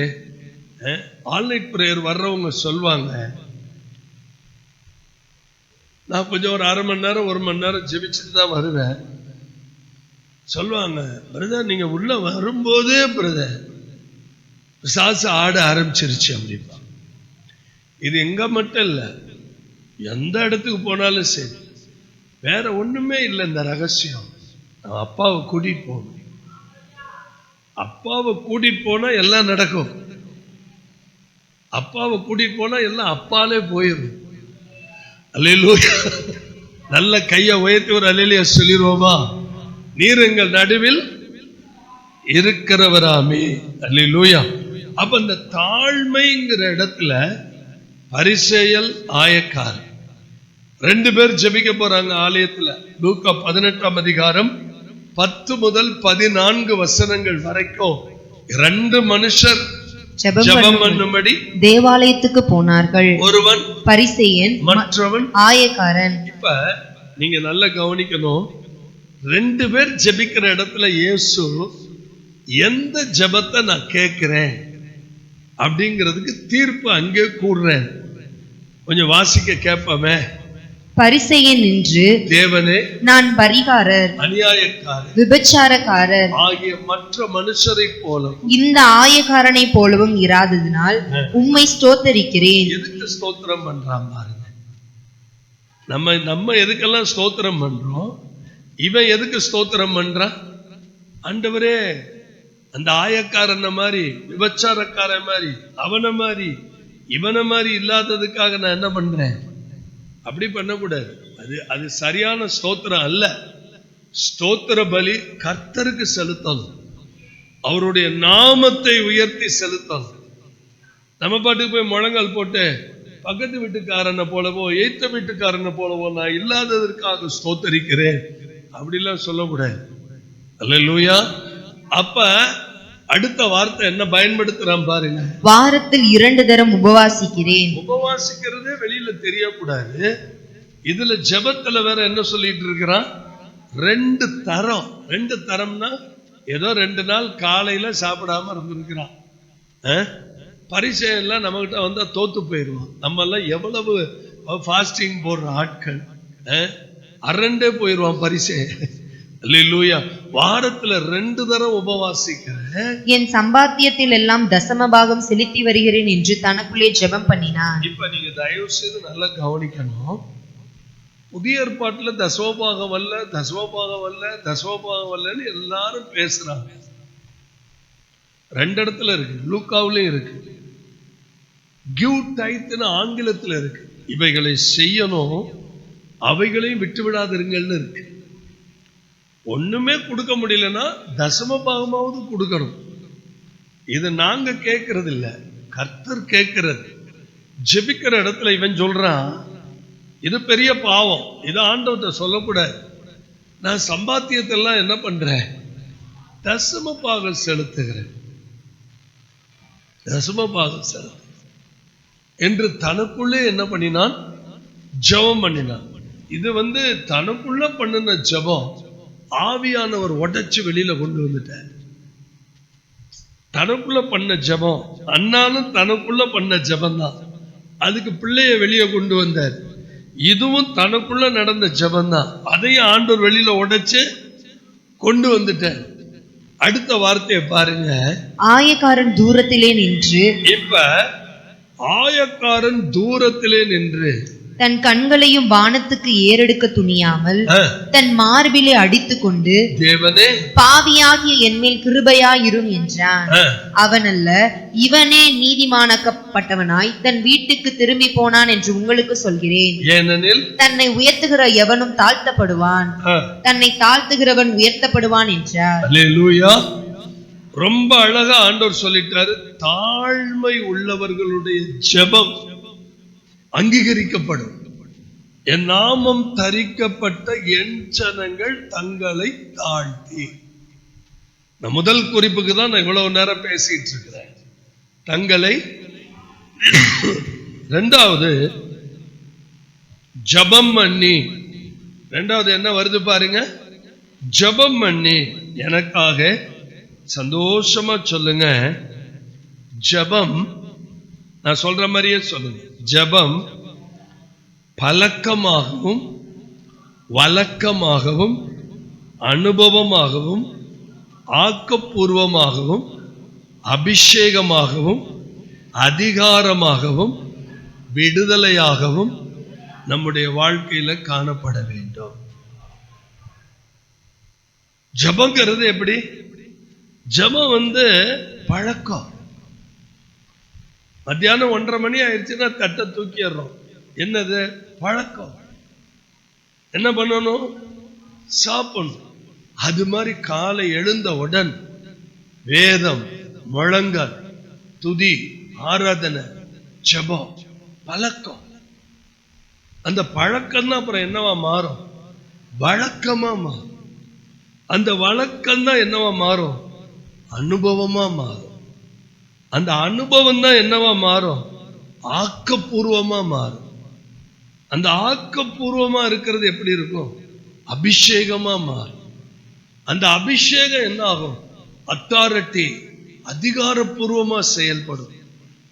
ஆல் நைட் பிரேயர் வர்றவங்க சொல்வாங்க, நான் கொஞ்சம் ஒரு 1/2 மணி நேரம் 1 மணி நேரம் ஜெபிச்சுட்டு தான் வருவேன். சொல்லுவாங்க, பிரதர் நீங்க உள்ள வரும்போதே பிரதர் பிசாசு ஆட ஆரம்பிச்சிருச்சு அப்படிப்பா. இது எங்க மட்டும் இல்ல, எந்த இடத்துக்கு போனாலும் சரி, வேற ஒண்ணுமே இல்லை. இந்த ரகசியம், நான் அப்பாவை கூட்டிட்டு போகணும். அப்பாவை கூட்டிட்டு போனா எல்லாம் நடக்கும். அப்பாவை கூட்டிட்டு போனா எல்லாம் அப்பாலே போயிடும். அல்லேலூயா. நல்ல கையை உயர்த்தி ஒரு அல்லேலூயா சொல்லிடுவோமா? நீர் எங்கள் நடுவில் இருக்கிறவராமே. அல்லேலூயா. அப்ப இந்த தாழ்மைங்கிற இடத்துல பரிசேயல் ஆயக்காரர் 2 பேர் ஜெபிக்க போறாங்க ஆலயத்துல. லூக்கா 18ஆம் அதிகாரம் 10 முதல் 14 வசனங்கள் வரைக்கும் 2 மனுஷர் ஜெபம் பண்ணும்படி தேவாலயத்துக்கு போனார்கள். ஒருவன் பரிசேயன், மற்றவன் ஆயக்காரன். இப்ப நீங்க நல்லா கவனிக்கணும். 2 பேர் ஜெபிக்கிற இடத்துல இயேசு எந்த ஜெபத்தை நான் கேட்கிறேன் அப்படிங்கிறதுக்கு தீர்ப்பு அங்கே கூறுறேன். கொஞ்சம் வாசிக்க கேட்பமே. பரிசேயன் நின்று, தேவனே, நான் பரிகாரர், அநியாயக்காரர், விபச்சாரக்காரர் ஆகிய மற்ற மனுஷரை போல இந்த ஆயக்காரனை போலவும் இராததினால் உம்மை ஸ்தோத்தரிக்கிறேன். எதுக்கு ஸ்தோத்திரம் பண்றான் பாருங்க. நம்ம எதுக்கெல்லாம் ஸ்தோத்திரம் பண்றோம், இவன் எதுக்கு ஸ்தோத்திரம் பண்றான்? ஆண்டவரே, அந்த ஆயக்காரன மாதிரி, விபச்சாரக்காரன் மாதிரி, அவனை மாதிரி, இவனை மாதிரி இல்லாததுக்காக நான் என்ன பண்றேன்? அப்படி பண்ணக்கூடாது. அது சரியான ஸ்தோத்திரம் அல்ல. ஸ்தோத்திர பலி கர்த்தருக்கு செலுத்தணும். அவருடைய நாமத்தை உயர்த்தி செலுத்தணும். நம்ம பாட்டுக்கு போய் முழங்கால் போட்டு பக்கத்து வீட்டுக்காரனை போலவோ எய்த்த வீட்டுக்காரனை போலவோ நான் இல்லாததற்காக ஸ்தோத்தரிக்கிறேன் அப்படிலாம் சொல்லக்கூடாது. அல்லேலூயா. அப்ப அடுத்த வார்த்தை என்ன பயன்படுத்துறான் பாருங்க. வாரத்தில் 2 தரம் உபவாசிக்கிறேன். உபவாசிக்கிறதே வெளியில தெரியக்கூடாது. இதுல ஜெபத்துல வேற என்ன சொல்லிட்டு இருக்கிறான்? 2 தரம். 2 தரம்னா ஏதோ 2 நாள் காலையில சாப்பிடாம இருந்திருக்கிறான். பரிசேயெல்லாம் நம்ம கிட்ட வந்தா தோத்து போயிடுவான். நம்ம எல்லாம் எவ்வளவு ஃபாஸ்டிங் போடுற ஆட்கள், அரண்டே போயிடுவான் பரிசேயன். அல்லேலூயா. வாரத்துல 2 தரம் உபவாசிக்கிறேன். என் சம்பாத்தியத்தில் எல்லாம் தசம பாகம் செலுத்தி வருகிறேன் என்று தனக்குள்ளே ஜெபம் பண்ணினான். இப்ப நீங்க தயவு செய்து நல்லா கவனிக்கணும். புதிய ஏற்பாட்டுல தசமபாகம் அல்ல, தசமபாகம் அல்ல, தசமபாகம் அல்லன்னு எல்லாரும் பேசுறாங்க. 2 இடத்துல இருக்கு. லூக்காவிலையும் இருக்கு. கிவ் டைத்னு ஆங்கிலத்துல இருக்கு. இவைகளை செய்யணும், அவைகளையும் விட்டு விடாதிருங்கள்னு இருக்கு. ஒண்ணுமே கொடுக்க முடியலன்னா தசம பாகமாவது கொடுக்கணும். இது நாங்க கேட்கறது இல்ல, கர்த்தர் கேட்கிறது. ஜெபிக்கிற இடத்துல இவன் சொல்றான், இது பெரிய பாவம், இது ஆண்டவர்கிட்ட சொல்லக்கூடாது. நான் சம்பாத்தியத்தெல்லாம் என்ன பண்றேன்? தசம பாகம் செலுத்துகிறேன், தசம பாகம் செலுத்து என்று தனக்குள்ளே என்ன பண்ணினான்? ஜெபம் பண்ணினான். இது தனக்குள்ள பண்ணின ஜெபம் ஆவியானவர் உடைச்சு வெளியில கொண்டு வந்துட்டார். தனக்குள்ள பண்ண ஜெபம், அண்ணாலும் தனக்குள்ள பண்ண ஜெபம் தான். அதுக்கு பிள்ளைய வெளியே கொண்டு வந்தார். இதுவும் தனக்குள்ள நடந்த ஜெபம் தான். அதையும் ஆண்டவர் வெளியில உடைச்சு கொண்டு வந்துட்டார். அடுத்த வார்த்தையை பாருங்க. ஆயக்காரன் தூரத்திலே நின்று, இப்ப ஆயக்காரன் தூரத்திலே நின்று தன் கண்களையும் வானத்துக்கு ஏறெடுக்க துணியாமல் தன் மார்பிலே அடித்துக் கொண்டு, தேவனே, பாவியாகிய என்மேல் கிருபையாயிரும் என்றான். அவனல்ல, இவனே நீதிமானாக்கப்பட்டவனாய் தன் வீட்டுக்கு திரும்பி போனான் என்று உங்களுக்கு சொல்கிறேன். ஏனெனில் தன்னை உயர்த்துகிற எவனும் தாழ்த்தப்படுவான், தன்னை தாழ்த்துகிறவன் உயர்த்தப்படுவான் என்றார். அல்லேலூயா. ரொம்ப அழகா ஆண்டவர் சொல்லிட்டாரு. தாழ்மை உள்ளவர்களுடைய ஜெபம் அங்கீகரிக்கப்படும். என் நாமம் தரிக்கப்பட்ட என் ஜனங்கள் தங்களை தாழ்த்தி. நான் முதல் குறிப்புக்கு தான் நான் இவ்வளவு நேரம் பேசிட்டு இருக்கிறேன். தங்களை. 2வது ஜபம் பண்ணி. 2வது என்ன வருது பாருங்க. ஜபம் பண்ணி. எனக்காக சந்தோஷமா சொல்லுங்க. ஜபம், நான் சொல்ற மாதிரியே சொல்லுங்க. ஜபம் பழக்கமாகவும் வழக்கமாகவும் அனுபவமாகவும் ஆக்கப்பூர்வமாகவும் அபிஷேகமாகவும் அதிகாரமாகவும் விடுதலையாகவும் நம்முடைய வாழ்க்கையில காணப்பட வேண்டும். ஜபங்கிறது எப்படி? ஜபம் பழக்கம். மத்தியானம் 1:30 மணி ஆயிடுச்சுன்னா தட்டை தூக்கிடுறோம். என்னது? பழக்கம். என்ன பண்ணணும்? சாப்பிடணும். அது மாதிரி காலை எழுந்தவுடன் வேதம், முழங்கல், துதி, ஆராதனை, ஜெபம், பழக்கம். அந்த பழக்கம் தான் அப்புறம் என்னவா மாறும்? வழக்கமா மாறும். அந்த வழக்கம் தான் என்னவா மாறும்? அனுபவமா மாறும். அந்த அனுபவம் தான் என்னவா மாறும்? ஆக்கப்பூர்வமா மாறும். அந்த ஆக்கப்பூர்வமா இருக்கிறது எப்படி இருக்கும்? அபிஷேகமா மாறும். அந்த அபிஷேகம் என்ன ஆகும்? அத்தாரிட்டி, அதிகாரப்பூர்வமா செயல்படும்.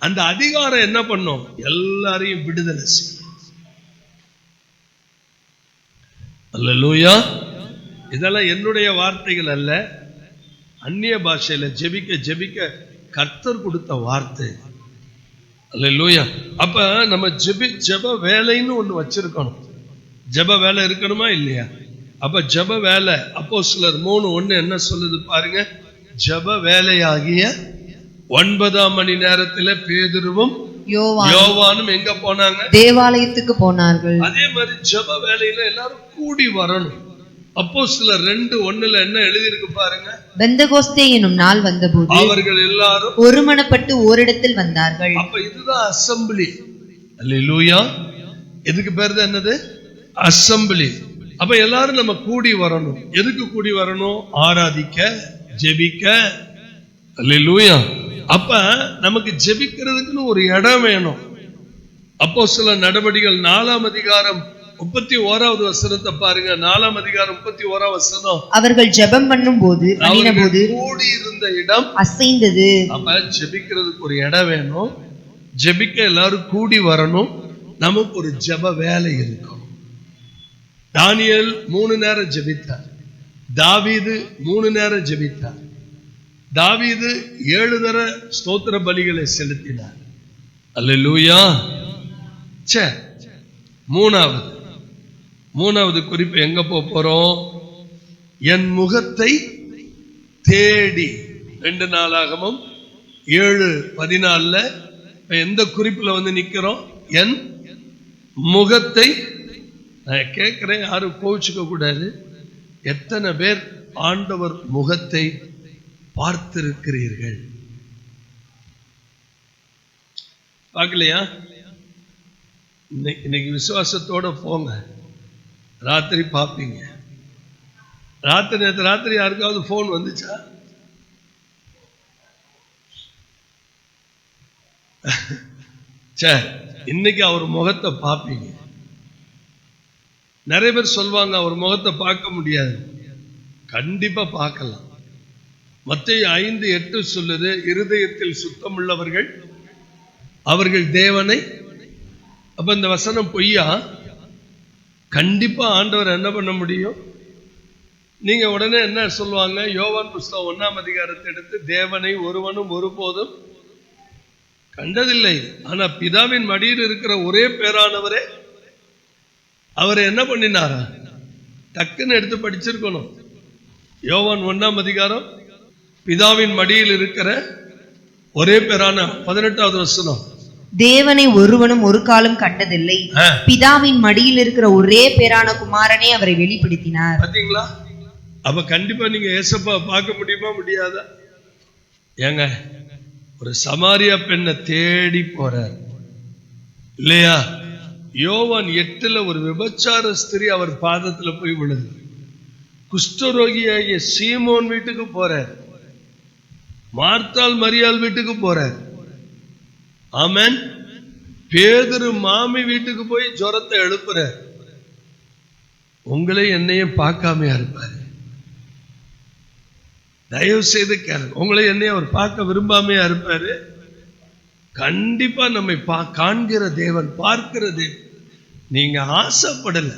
அந்த அதிகாரம் என்ன பண்ணும்? எல்லாரையும் விடுதலை செய்யும். அல்லேலூயா. இதெல்லாம் என்னுடைய வார்த்தைகள் அல்ல, அந்நிய பாஷையில ஜெபிக்க ஜெபிக்க கர்த்தர் கொடுத்த வார்த்தை. அல்லேலூயா. அப்ப நம்ம ஜெப வேலைன்னு ஒண்ணு வச்சிருக்கணும். ஜெப வேலை இருக்கணுமா இல்லையா? அப்ப ஜெப வேலை அப்போஸ்தலர் 3:1 என்ன சொல்லுது பாருங்க. ஜெப வேலையாகிய 9ஆம் மணி நேரத்துல பேதுருவும் யோவானும் எங்க போனாங்க? தேவாலயத்துக்கு போனார்கள். அதே மாதிரி ஜெப வேலையில எல்லாரும் கூடி வரணும். அப்போஸ்தலர் 2:1 என்ன எழுதியிருக்கு பாருங்க. பெந்தகோஸ்தே என்னும் நாள் வந்தபோது அவர்கள் எல்லாரும் ஒருமனப்பட்டு ஓரிடத்தில் வந்தார்கள். அப்ப இதுதான் அசெம்பிளி. அல்லேலூயா. இதுக்கு பேர் தான் என்னது? அசெம்பிளி. அப்ப எல்லாரும் நம்ம கூடி வரணும். எதுக்கு கூடி வரணும்? ஆராதிக்க, ஜெபிக்க. அல்லேலூயா. அப்ப நமக்கு ஜெபிக்கிறதுக்குன்னு ஒரு இடம் வேணும். அப்போஸ்தலர் நடவடிக்கைகள் 4ஆம் அதிகாரம் 31வது வசனத்தை பாருங்க. 4ஆம் அதிகாரம் 31வது வசனம். அவர்கள் ஜெபம் பண்ணும்போது கூடி இருந்த இடம் அசைந்தது. அப்ப ஜெபிக்கிறதுக்கு ஒரு இடம் வேணும். ஜெபிக்க எல்லாரும் கூடி வரணும். நமக்கு ஒரு ஜெப வேலை இருக்கும். தானியேல் 3 நேரம் ஜெபித்தார். தாவீது 3 நேரம் ஜெபித்தார். தாவீது 7 தடவை ஸ்தோத்திர பலிகளை செலுத்தினார். அல்லேலூயா. மூணாவது குறிப்பு எங்க போறோம்? என் முகத்தை தேடி. 2 நாளாகமும் 7:14 எந்த குறிப்புல நிக்கிறோம்? என் முகத்தை. நான் கேட்கிறேன், யாரும் கோவிச்சுக்க கூடாது. எத்தனை பேர் ஆண்டவர் முகத்தை பார்த்திருக்கிறீர்கள்? பார்க்கலையா? இன்னைக்கு விசுவாசத்தோட போங்க. ராத்திரி பார்ப்பீங்க. நேற்று ராத்திரி யாருக்காவது போன் வந்துச்சா? இன்னைக்கு அவர் முகத்தை பார்ப்பீங்க. நிறைய பேர் சொல்வாங்க அவர் முகத்தை பார்க்க முடியாது. கண்டிப்பா பார்க்கலாம். மத்தேயு 5:8 சொல்லுது, இருதயத்தில் சுத்தம் உள்ளவர்கள் அவர்கள் தேவனை. அப்ப இந்த வசனம் பொய்யா? கண்டிப்பா ஆண்டவர் என்ன பண்ண முடியும்? நீங்க உடனே என்ன சொல்லுவாங்க? யோவான் புஸ்தகம் 1ஆம் அதிகாரத்தை எடுத்து, தேவனை ஒருவனும் ஒருபோதும் கண்டதில்லை, ஆனா பிதாவின் மடியில் இருக்கிற ஒரே பேரானவரே அவரை என்ன பண்ணினாரா? டக்குன்னு எடுத்து படிச்சிருக்கணும். யோவான் 1ஆம் அதிகாரம், பிதாவின் மடியில் இருக்கிற ஒரே பேரான 18வது வசனம். தேவனை ஒருவனும் ஒரு காலம் கண்டதில்லை, பிதாவின் மடியில் இருக்கிற ஒரே பேரான குமாரனே அவரை வெளிப்படுத்தினார். பாத்தீங்களா? அப்ப கண்டிப்பா நீங்க ஏசப்பா பார்க்க முடியுமா? முடியாதா? ஏங்க, ஒரு சமாரியா பெண்ணை தேடி போறார் இல்லையா? யோவான் 8 ஒரு விபச்சார ஸ்திரீ அவர் பாதத்துல போய் விழுது. குஷ்டரோகியாகிய சீமோன் வீட்டுக்கு போறார். மார்த்தாள் மரியாள் வீட்டுக்கு போறார். ஆமென். பேதுரு மாமி வீட்டுக்கு போய் ஜுரத்தை எழுப்புறார். உங்களை என்னையும் பார்க்காமையா இருப்பாரு? தயவு செய்து கேளுங்க. உங்களை என்னையும் அவர் பார்க்க விரும்பாமையா இருப்பாரு? கண்டிப்பா நம்மை காண்கிற தேவன், பார்க்கிற தேவன். நீங்க ஆசைப்படல.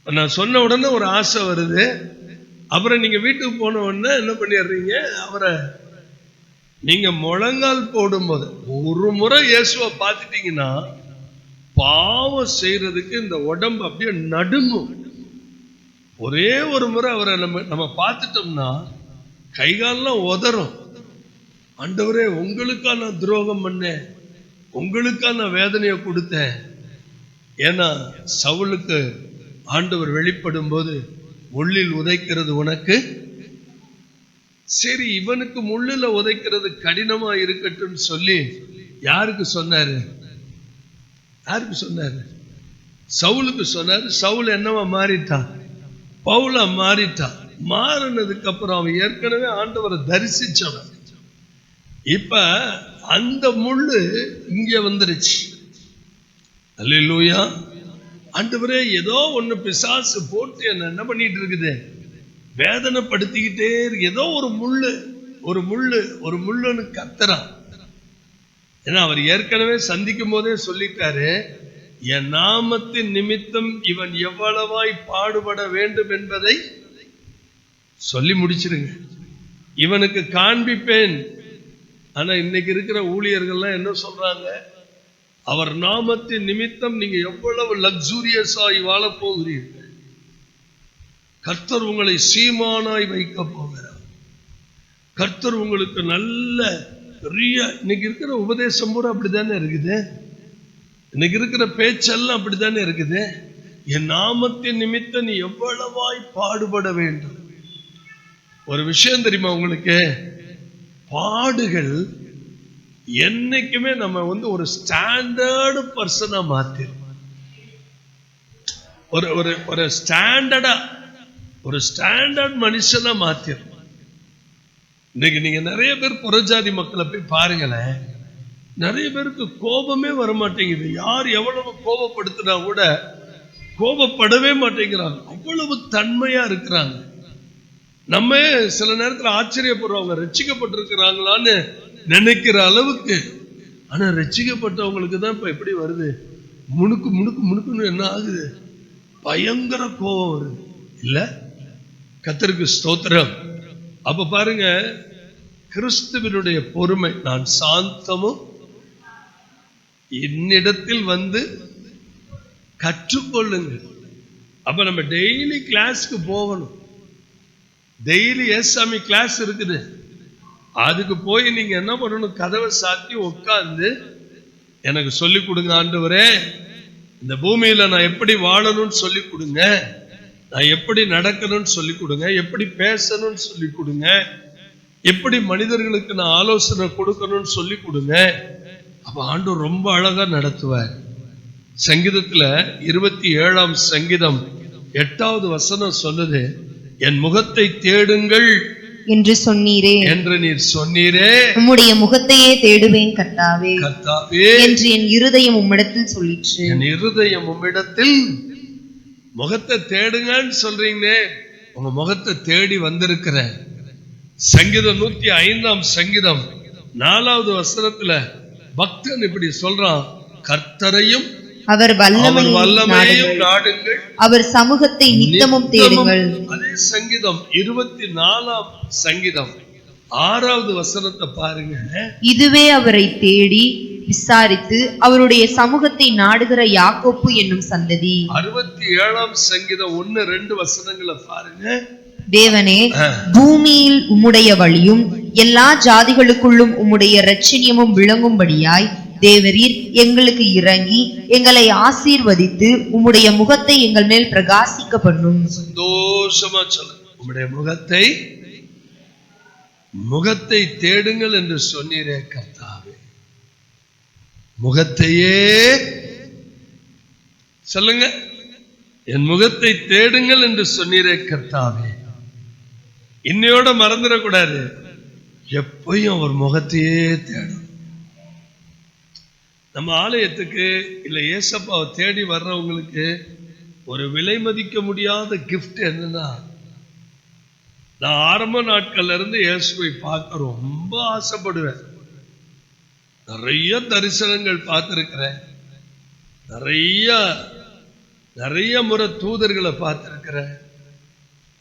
நான் சொன்ன உடனே ஒரு ஆசை வருது. அப்புறம் நீங்க வீட்டுக்கு போன உடனே என்ன பண்ணிடுறீங்க? அவரை நீங்க முழங்கால் போடும்போது ஒரு முறை இயேசுவை பார்த்துட்டீங்கன்னா பாவம் செய்யறதுக்கு இந்த உடம்பு அப்படியே நடுங்கும். ஒரே ஒரு முறை அவரை நம்ம பார்த்துட்டோம்னா கைகாலெல்லாம் உதறும். ஆண்டவரே, உங்களுக்கா நான் துரோகம் பண்ணேன், உங்களுக்கா நான் வேதனையை கொடுத்தேன். ஏன்னா சவுலுக்கு ஆண்டவர் வெளிப்படும் போது முள்ளில் உதைக்கிறது உனக்கு சரி, இவனுக்கு முள்ளில உதைக்கிறது கடினமா இருக்கட்டும் சொல்லி யாருக்கு சொன்னாரு? யாருக்கு சொன்னாரு? சவுலுக்கு சொன்னாரு. சவுல் என்னவா மாறிட்டான்? பவுலா மாறிட்டான். மாறினதுக்கு அப்புறம் அவன் ஏற்கனவே ஆண்டவரை தரிசிச்சவன். இப்ப அந்த முள்ளு இங்க வந்துருச்சு. அல்லேலூயா. ஆண்டவரே, ஏதோ ஒண்ணு பிசாசு போட்டு என்ன பண்ணிட்டு இருக்குது, வேதனைப்படுத்திக்கிட்டே இருக்கு. ஏதோ ஒரு முள்ளுன்னு கத்துறான். ஏன்னா அவர் ஏற்கனவே சந்திக்கும் போதே சொல்லிட்டாரு, என் நாமத்தின் நிமித்தம் இவன் எவ்வளவாய் பாடுபட வேண்டும் என்பதை சொல்லி முடிச்சிருங்க, இவனுக்கு காண்பிப்பேன். ஆனா இன்னைக்கு இருக்கிற ஊழியர்கள்லாம் என்ன சொல்றாங்க? அவர் நாமத்தின் நிமித்தம் நீங்க எவ்வளவு லக்ஸூரியஸாய் வாழ போகிறீர்கள், கர்த்தர் உங்களை சீமானாய் வைக்க போகிறார், கர்த்தர் உங்களுக்கு நல்ல பெரிய. இன்னைக்கு இருக்கிற உபதேசம் பூரா அப்படித்தானே இருக்குது, இன்னைக்கு இருக்கிற பேச்செல்லாம் அப்படித்தானே இருக்குது. என் நாமத்தின் நிமித்தம் நீ எவ்வளவாய் பாடுபட வேண்டும். ஒரு விஷயம் தெரியுமா உங்களுக்கு? பாடுகள் என்னைக்குமே நம்ம ஒரு ஸ்டாண்டர்டு பர்சனா மாத்திரும். ஒரு ஸ்டாண்டர்ட் மனுஷனா மாத்திரும். இன்னைக்கு நீங்க நிறைய பேர் புறஜாதி மக்களை போய் பாருங்களேன், நிறைய பேருக்கு கோபமே வரமாட்டேங்குது. யார் எவ்வளவு கோபப்படுத்தினா கூட கோபப்படவே மாட்டேங்கிறாங்க, அவ்வளவு தன்மையா இருக்கிறாங்க. நம்ம சில நேரத்தில் ஆச்சரியப்படுறவங்க ரட்சிக்கப்பட்டிருக்கிறாங்களான்னு நினைக்கிற அளவுக்கு. ஆனா ரட்சிக்கப்பட்டவங்களுக்கு தான் இப்ப எப்படி வருது, முணுக்கு முணுக்கு முணுக்குன்னு என்ன ஆகுது, பயங்கர கோபம் வருது இல்ல? கர்த்தருக்கு ஸ்தோத்திரம். அப்ப பாருங்க, கிறிஸ்துவினுடைய பொறுமை, நான் சாந்தமும் என்னிடத்தில் வந்து கற்றுக்கொள்ளுங்கள். அப்ப நம்ம டெய்லி கிளாஸ்க்கு போகணும். டெய்லி ஏசாமி கிளாஸ் இருக்குது, அதுக்கு போய் நீங்க என்ன பண்ணணும்? கதவை சாத்தி உட்கார்ந்து எனக்கு சொல்லி கொடுங்க ஆண்டவரே, இந்த பூமியில நான் எப்படி வாழணும்னு சொல்லி கொடுங்க, நான் எப்படி நடக்கணும்னு சொல்லி கொடுங்க, எப்படி பேசணும்னு சொல்லி கொடுங்க, எப்படி மனிதர்களுக்கு நான் ஆலோசனை கொடுக்கணும்னு சொல்லி கொடுங்க. அப்ப ஆண்டவர் ரொம்ப அழகா நடத்துவார். சங்கீதத்துல 27ஆம் சங்கீதம் 8வது வசனம் சொல்லுது, என் முகத்தை தேடுங்கள் என்று சொன்னீரே, என்று நீர் சொன்னீரே, உம்முடைய முகத்தையே தேடுவேன் கர்த்தாவே, கர்த்தாவே என்று என் இருதயம் உம்மிடத்தில் சொல்லிற்று. என் இருதயம் உம்மிடத்தில். முகத்தை தேடுங்கன்னு சொல்றீங்களே, உங்க முகத்தை தேடி வந்திருக்கிறேன். சங்கீதம் 105ஆம் சங்கீதம் 4வது வசனத்துல பக்தன் இப்படி சொல்றான், கர்த்தரையும் அவர் வல்லமையையும் நாடுங்கள், அவர் சமூகத்தை நித்தமும் தேடுங்கள். அதே சங்கீதம் 24ஆம் சங்கீதம் 6வது வசனத்தை பாருங்க. இதுவே அவரை தேடி விசாரித்து அவருடைய சமூகத்தை நாடுகிற யாக்கோப்பு என்னும் சந்ததி. 67ஆம் சங்கீதம் 1-2 வசனங்களை பாருங்க. தேவனே, பூமியில் உம்முடைய வழியும் எல்லா ஜாதிகளுக்குள்ளும் உம்முடைய இரட்சணியமும் விளங்கும்படியாய் தேவரீர் எங்களுக்கு இறங்கி எங்களை ஆசீர்வதித்து உம்முடைய முகத்தை எங்கள் மேல் பிரகாசிக்க பண்ணும். சந்தோஷமா சொல்லுங்க, உம்முடைய முகத்தை தேடுங்கள் என்று சொன்னீரே கர்த்தாவே. முகத்தையே சொல்லுங்க, என் முகத்தை தேடுங்கள் என்று சொன்னீரே கர்த்தாவே. இன்னையோட மறந்துடக்கூடாது, எப்பயும் அவர் முகத்தையே தேடும். நம்ம ஆலயத்துக்கு இல்ல ஏசப்பாவை தேடி வர்றவங்களுக்கு ஒரு விலை மதிக்க முடியாத கிஃப்ட் என்னன்னா, நான் ஆரம்ப நாட்கள்ல இருந்து இயேசுவை பார்க்க ரொம்ப ஆசைப்படுவேன். நிறைய தரிசனங்கள் பார்த்திருக்கிறேன், நிறைய முறை தூதர்களை பார்த்திருக்கிறேன்.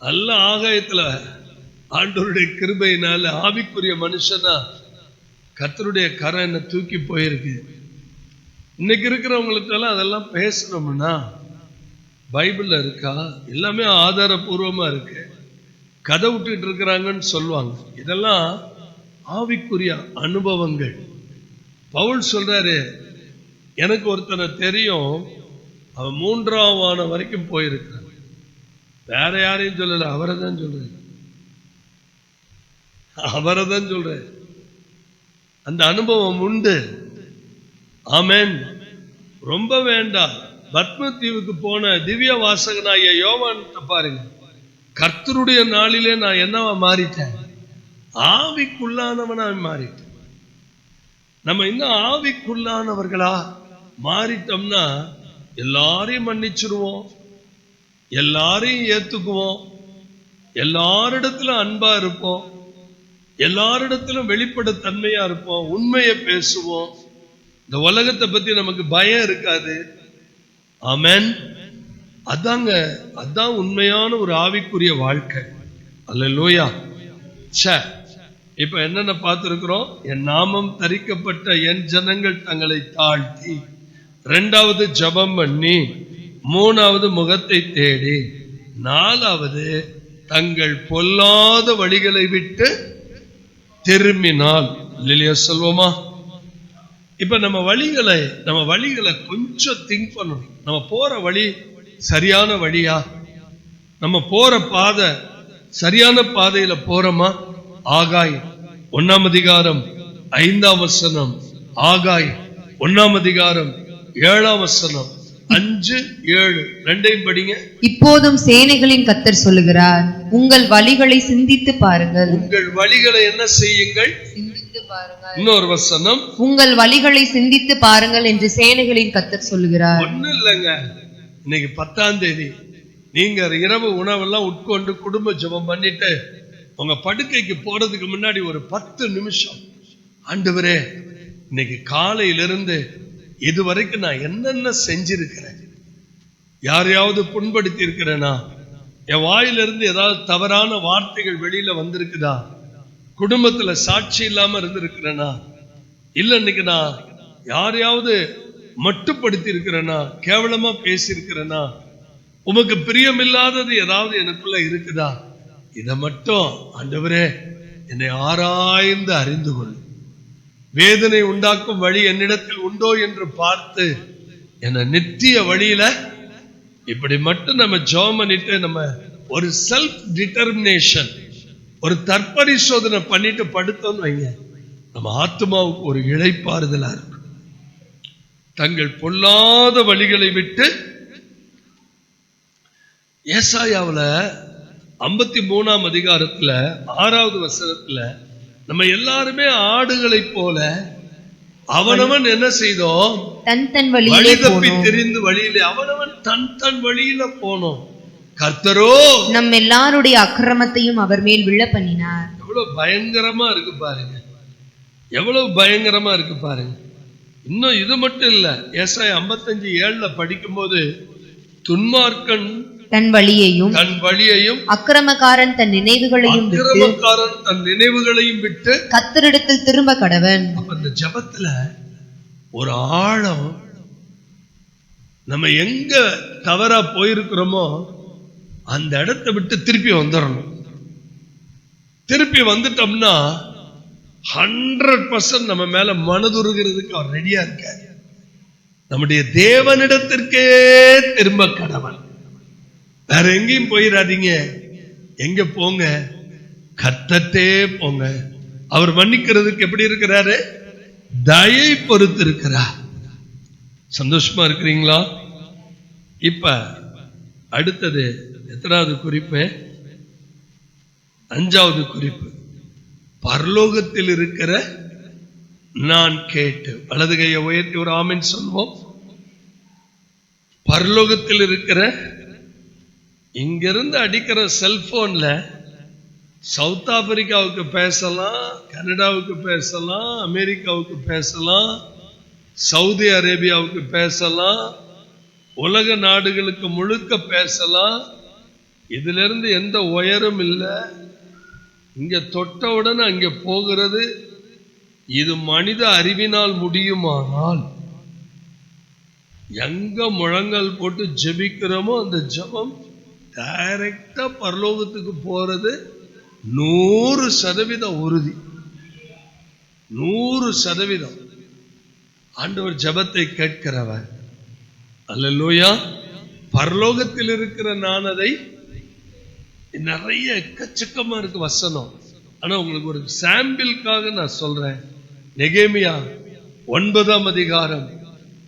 நல்ல ஆகாயத்துல ஆண்டவருடைய கிருபையினால ஆவிக்குரிய மனுஷனா கர்த்தருடைய கரம் என்ன தூக்கி போயிருக்கு. இன்னைக்கு இருக்கிறவங்களுக்கு எல்லாம் அதெல்லாம் பேசணும்னா பைபிள்ல இருக்கா? எல்லாமே ஆதாரபூர்வமா இருக்கு. கதை விட்டுட்டு இருக்கிறாங்கன்னு சொல்லுவாங்க. இதெல்லாம் ஆவிக்குரிய அனுபவங்கள். பவுல் சொல்றாரு, எனக்கு ஒருத்தனை தெரியும், அவன் 3ஆம் வானம் வரைக்கும் போயிருக்கான். வேற யாரையும் சொல்லல, அவரை தான் சொல்றேன், அவரை தான் சொல்றேன். அந்த அனுபவம் உண்டு. ஆமென். ரொம்ப வேண்டாம். பத்மதீவுக்கு போன திவ்ய வாசகனாகிய யோவான்கிட்ட பாருங்க, கர்த்தருடைய நாளிலே நான் என்னவா மாறிட்டேன்? ஆவிக்குள்ளானவனா மாறிட்டேன். நம்ம இன்னும் ஆவிக்குள்ளானவர்களா மாறிட்டோம்னா எல்லாரையும் மன்னிச்சிருவோம், எல்லாரையும் ஏத்துக்குவோம், எல்லாரிடத்திலும் அன்பா இருப்போம், எல்லாரிடத்திலும் வெளிப்படைத்தன்மையா இருப்போம், உண்மையை பேசுவோம். இந்த உலகத்தை பத்தி நமக்கு பயம் இருக்காது. ஆமென். அதாங்க, அதான் உண்மையான ஒரு ஆவிக்குரிய வாழ்க்கை. அல்லேலூயா. இப்ப என்னென்ன பார்த்திருக்கிறோம்? என் நாமம் தரிக்கப்பட்ட என் ஜனங்கள் தங்களை தாழ்த்தி, 2வது ஜெபம் பண்ணி, 3வது முகத்தை தேடி, 4வது தங்கள் பொல்லாத வழிகளை விட்டு திரும்பினால். இல்லையா சொல்வோமா? இப்ப நம்ம வழிகளை கொஞ்சம் திங்க் பண்ணணும். நம்ம போற வழி சரியான வழியா? நம்ம போற பாதை சரியான பாதையில போறோமா? ஆகாய் 1ஆம் அதிகாரம் 5ஆம் வசனம், ஆகாய் 1ஆம் அதிகாரம் 7ஆம் வசனம், 5, 7 ரெண்டையும் படிங்க. இப்போதும் சேனைகளின் கர்த்தர் சொல்லுகிறார், உங்கள் வழிகளை சிந்தித்து பாருங்கள். உங்கள் வழிகளை என்ன செய்யுங்கள்? சிந்தித்து பாருங்கள். இன்னொரு வசனம், உங்கள் வழிகளை சிந்தித்து பாருங்கள் என்று சேனைகளின் கர்த்தர் சொல்லுகிறார். ஒண்ணும் இல்லைங்க, இன்னைக்கு 10ஆம் தேதி நீங்க இரவு உணவெல்லாம் உட்கொண்டு குடும்ப ஜெபம் பண்ணிட்டு உங்க படுக்கைக்கு போறதுக்கு முன்னாடி ஒரு 10 நிமிஷம், ஆண்டவரே இன்னைக்கு காலையிலிருந்து இதுவரைக்கும் நான் என்னென்ன செஞ்சிருக்கிறேன்? யாரையாவது புண்படுத்தி இருக்கிறேனா? என் வாயிலிருந்து ஏதாவது தவறான வார்த்தைகள் வெளியில வந்திருக்குதா? குடும்பத்துல சாட்சி இல்லாம இருந்திருக்கிறேனா? இல்ல இன்னைக்கு நான் யாரையாவது மட்டுப்படுத்தி இருக்கிறேனா? கேவலமா பேசி இருக்கிறேனா? உமக்கு பிரியமில்லாதது ஏதாவது எனக்குள்ள இருக்குதா? இதை மட்டும் ஆண்டவரே என்னை ஆராய்ந்து அறிந்து கொள். வேதனை உண்டாக்கும் வழி என்னிடத்தில் உண்டோ என்று பார்த்து என்ன நித்திய வழியில இப்படி மட்டும் நம்ம ஜெபம் பண்ணிட்டு, நம்ம ஒரு செல்ஃப் டிட்டர்மினேஷன், ஒரு தற்பரிசோதனை பண்ணிட்டு படுத்தோம்னு வைங்க, நம்ம ஆத்மாவுக்கு ஒரு இளைப்பாறுதலா இருக்கும். தங்கள் பொல்லாத வழிகளை விட்டு. ஏசாயாவுல 53ஆம் அதிகாரத்துல 6வது வசனத்துல நம்ம எல்லாருமே ஆடுகளை போல அவனவன் என்ன செய்தோம்? தன் வழி வழியிலே தப்பி போனோம். தெரிந்து வழியிலே அவனவன் தன் வழியில போனோம். கர்த்தரோ நம் எல்லாருடைய அக்கிரமத்தையும் அவர் மேல் விழ பண்ணினார். எவ்வளவு பயங்கரமா இருக்கு பாருங்க, எவ்வளவு பயங்கரமா இருக்கு பாருங்க. இன்னும் இது மட்டும் இல்ல, ஏசாயா 55:7 படிக்கும்போது, துன்மார்க்கன் தன் வழியையும் அக்கிரமக்காரன் தன் நினைவுகளையும் விட்டு கர்த்தரிடத்தில் திரும்ப கடவன். அப்ப இந்த ஜெபத்துல ஒரு ஆழம், நம்ம எங்க தவறா போயிருக்கிறோமோ அந்த இடத்தை விட்டு திருப்பி வந்துடணும். திருப்பி வந்துட்டோம்னா 100% நம்ம மேல மனதுருகிறதுக்கு அவர் ரெடியா இருக்காரு. நம்முடைய தேவனிடத்திற்கே திரும்ப கடவன். வேற எங்கேயும் போயிடாதீங்க. எங்க போங்க? கர்த்தர்ட்டே போங்க. அவர் மன்னிக்கிறதுக்கு எப்படி இருக்கிறாரு? தயை பொறுத்து இருக்கிறார். சந்தோஷமா இருக்கிறீங்களா? இப்ப அடுத்தது எத்தனாவது குறிப்பு? 5வது குறிப்பு. பரலோகத்தில் இருக்கிற நான் கேட்டு. வலது கையை உயர்த்தி ஒரு ஆமென் சொல்வோம். பரலோகத்தில் இருக்கிற, இங்கிருந்து அடிக்கிற செல்போன்ல சவுத் ஆப்பிரிக்காவுக்கு பேசலாம், கனடாவுக்கு பேசலாம், அமெரிக்காவுக்கு பேசலாம், சவுதி அரேபியாவுக்கு பேசலாம், உலக நாடுகளுக்கு முழுக்க பேசலாம். இதுல இருந்து எந்த உயரும் இல்லை. இங்க தொட்டவுடன் அங்க போகிறது. இது மனித அறிவினால் முடியுமானால் எங்க முழங்கால் போட்டு ஜெபிக்கிறோமோ அந்த ஜெபம் டைரக்டா பரலோகத்துக்கு போறது 100% உறுதி. 100% ஆண்டவர் ஜெபத்தை கேட்கிறவர். அல்லேலூயா. பரலோகத்தில் இருக்கிற நான் அதை நிறைய எக்கச்சக்கமா இருக்கு வசனம். ஆனா உங்களுக்கு ஒரு சாம்பிளுக்காக நான் சொல்றேன். நெகேமியா 9ஆம் அதிகாரம்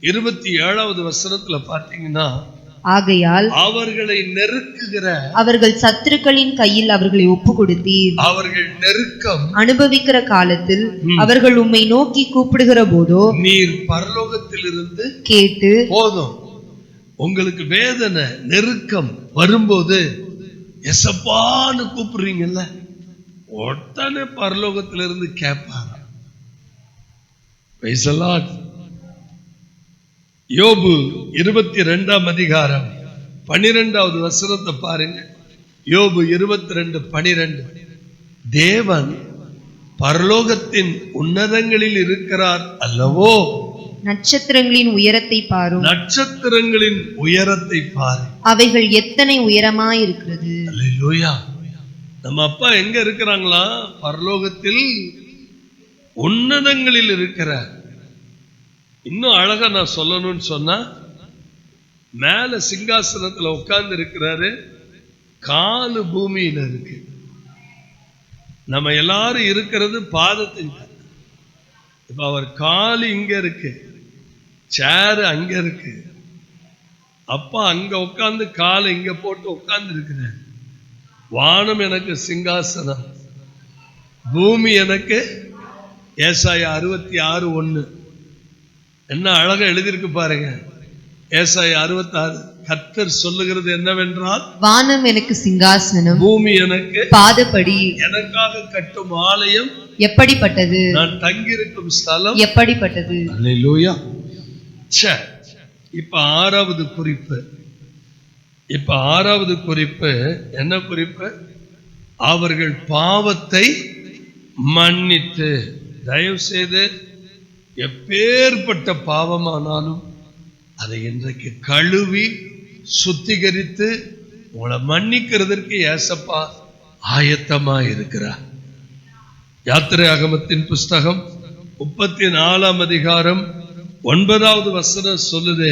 27வது வசனத்துல பாத்தீங்கன்னா, ஆகையால் அவர்களை நெருக்குகிற அவர்கள் சத்துருக்களின் கையில் அவர்களை ஒப்பு கொடுத்தீர். அவர்கள் நெருக்கம் அனுபவிக்கிற காலத்தில் அவர்கள் உம்மை நோக்கி கூப்பிடுகிற போதோ நீர் பரலோகத்திலிருந்து கேட்டு, போதும். உங்களுக்கு வேதனை நெருக்கம் வரும்போது எசப்பான்னு கூப்பிடுறீங்கல்ல, உடனே பரலோகத்திலிருந்து கேட்பாங்க. யோபு 22ஆம் அதிகாரம் 12வது வசனத்தை பாருங்க. யோபு 22:12. தேவன் பரலோகத்தின் உன்னதங்களில் இருக்கிறார் அல்லவோ, நட்சத்திரங்களின் உயரத்தை பாரும். நட்சத்திரங்களின் உயரத்தை பாரு, அவைகள் எத்தனை உயரமாயிருக்கிறது. அல்லேலூயா. நம்ம அப்பா எங்க இருக்கிறாங்களா? பரலோகத்தில் உன்னதங்களில் இருக்கிறார். இன்னும் அழகா நான் சொல்லணும்னு சொன்னா, மேல சிங்காசனத்துல உட்கார்ந்து இருக்கிறாரு, காலு பூமியில இருக்கு. நம்ம எல்லாரும் இருக்கிறது பாதத்தின். இப்ப அவர் காலு இங்க இருக்கு, சேரு அங்க இருக்கு. அப்பா அங்க உட்கார்ந்து காலை இங்க போட்டு உட்கார்ந்து இருக்கிறார். வானம் எனக்கு சிங்காசனம், பூமி எனக்கு. ஏசாயா 66:1 என்ன அழகா எழுதியிருக்கு பாருங்க. ஏசாயா 66. கர்த்தர் சொல்லுகிறது என்னவென்றால், வானம் எனக்கு சிங்காசனம், பூமி எனக்கு பாதப்படி, எனக்காக கட்டும் ஆலயம் எப்படிப்பட்டது, நான் தங்கியிருக்கும் ஸ்தலம் எப்படிப்பட்டது. அல்லேலூயா. இப்ப ஆறாவது குறிப்பு. இப்ப ஆறாவது குறிப்பு என்ன குறிப்பு? அவர்கள் பாவத்தை மன்னித்து. தயவு செய்து எப்பேற்பட்ட பாவமானாலும் அதை இன்றைக்கு கழுவி சுத்திகரித்து உங்களை மன்னிக்கிறதற்கு ஏசப்பா ஆயத்தமா இருக்கிறார். யாத்திரையாகமத்தின் புஸ்தகம் 34ஆம் அதிகாரம் 9வது வசனம் சொல்லுது,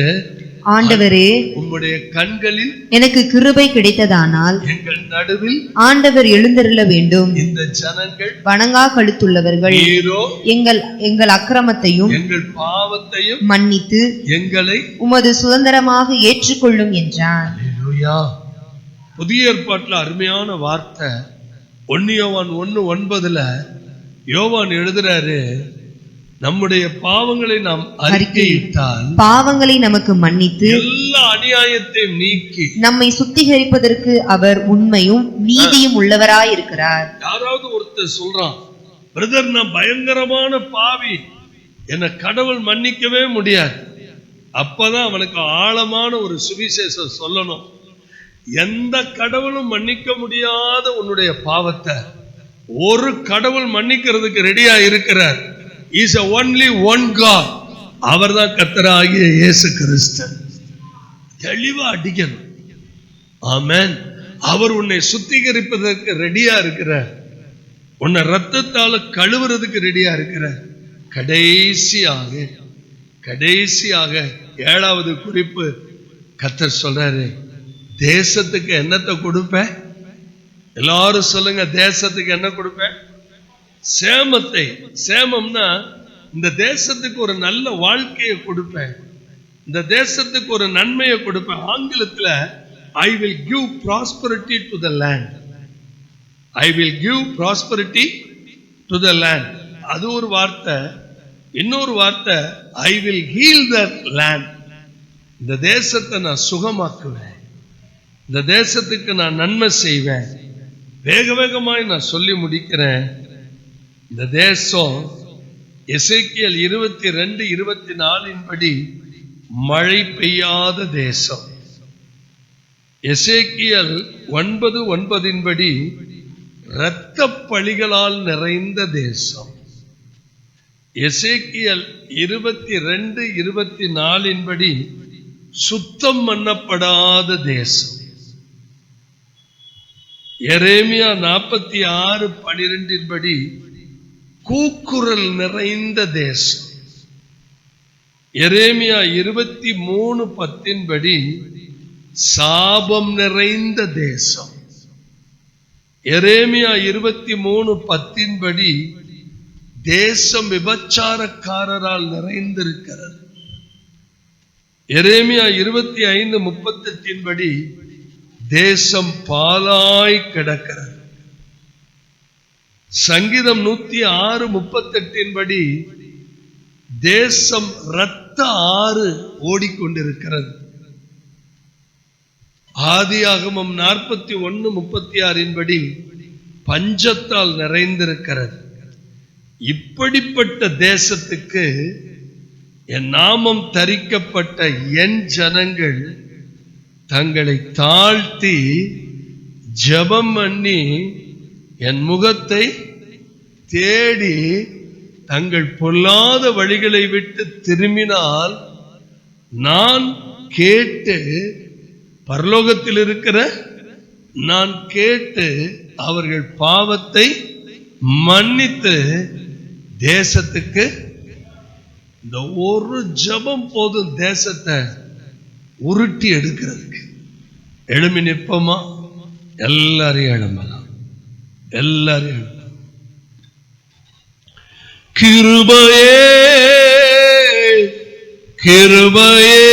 ஆண்டவரே உம்முடைய கண்களில் எனக்கு கிருபை கிடைத்ததானால் எங்கள் நடுவில் ஆண்டவர் எழுந்தருள வேண்டும். இந்த ஜனங்கள் வணங்கா கழுத்துள்ளவர்கள், எங்கள் அக்கிரமத்தையும் எங்கள் பாவத்தையும் மன்னித்து எங்களை உமது சுதந்திரமாக ஏற்றுக்கொள்ளும் என்றான். அல்லேலூயா. புதிய ஏற்பாட்டுல அருமையான வார்த்தை. 1 யோவான் 1:9 யோவான் எழுதுறாரு, நம்முடைய பாவங்களை நாம் அறிக்கையிட்டால் பாவங்களை நமக்கு மன்னித்து எல்லா அநியாயத்தையும் நீக்கி நம்மை சுத்திகரிப்பதற்கு அவர் உண்மையும் நீதியும் உள்ளவராயிருக்கிறார். யாராவது ஒருத்தர் சொல்றான், பிரதர் நான் பயங்கரமான பாவி, என்னை கடவுள் மன்னிக்கவே முடியாது. அப்பதான் அவனுக்கு ஆழமான ஒரு சுவிசேஷம் சொல்லணும். எந்த கடவுளும் மன்னிக்க முடியாத உன்னுடைய பாவத்தை ஒரு கடவுள் மன்னிக்கிறதுக்கு ரெடியா இருக்கிறார். Is a only one God. அவர்தான் கர்த்தராகிய இயேசு கிறிஸ்து. தெளிவா அடிக்கணும். ஆமென். அவர் உன்னை சுத்திகரிப்பதற்கு ரெடியா இருக்கிறார். உன்னை ரத்தத்தால கழுவுறதுக்கு ரெடியா இருக்கிறார். கடைசியாக 7வது குறிப்பு கர்த்தர் சொல்றாரு, தேசத்துக்கு என்னத்தை கொடுப்பேன்? எல்லாரும் சொல்லுங்க, தேசத்துக்கு என்ன கொடுப்பேன்? சேமத்தை. சேமம்னா இந்த தேசத்துக்கு ஒரு நல்ல வாழ்க்கையை கொடுப்பேன், இந்த தேசத்துக்கு ஒரு நன்மையை கொடுப்பேன். ஆங்கிலத்துல I will give prosperity to the land. I will give prosperity to the land. அது ஒரு வார்த்தை. இன்னொரு வார்த்தை I will heal the land. இந்த தேசத்தை நான் சுகமாக்குவேன், இந்த தேசத்துக்கு நான் நன்மை செய்வேன். வேகமாய் நான் சொல்லி முடிக்கிறேன். இந்த தேசம் எசேக்கியேல் 22:24 படி மழை பெய்யாத தேசம். எசேக்கியேல் 9:9 படி இரத்த பழிகளால் நிறைந்த தேசம். எசேக்கியேல் 22:24 படி சுத்தம் பண்ணப்படாத தேசம். எரேமியா 46:12 படி கூக்குரல் நிறைந்த தேசம். எரேமியா 23:10 படி சாபம் நிறைந்த தேசம். எரேமியா 23:10 படி தேசம் விபச்சாரக்காரரால் நிறைந்திருக்கிறது. எரேமியா 25:38 படி தேசம் பாலாய் கிடக்கிறது. சங்கீதம் 106:38 படி தேசம் இரத்த ஆறு ஓடிக்கொண்டிருக்கிறது. ஆதியாகமம் 41:36 படி பஞ்சத்தால் நிறைந்திருக்கிறது. இப்படிப்பட்ட தேசத்துக்கு என் நாமம் தரிக்கப்பட்ட என் ஜனங்கள் தங்களை தாழ்த்தி ஜெபம் பண்ணி என் முகத்தை தேடி தங்கள் பொல்லாத வழிகளை விட்டு திரும்பினால் நான் கேட்டு, பரலோகத்தில் இருக்கிற நான் கேட்டு அவர்கள் பாவத்தை மன்னித்து தேசத்துக்கு, இந்த ஒரு ஜெபம் போதும் தேசத்தை உருட்டி எடுக்கிறதுக்கு. எழுமி நிற்போமா? எல்லாரையும் எழும்பலாம், எல்லாரையும் எழும்பலாம். கிருபையே கிருபையே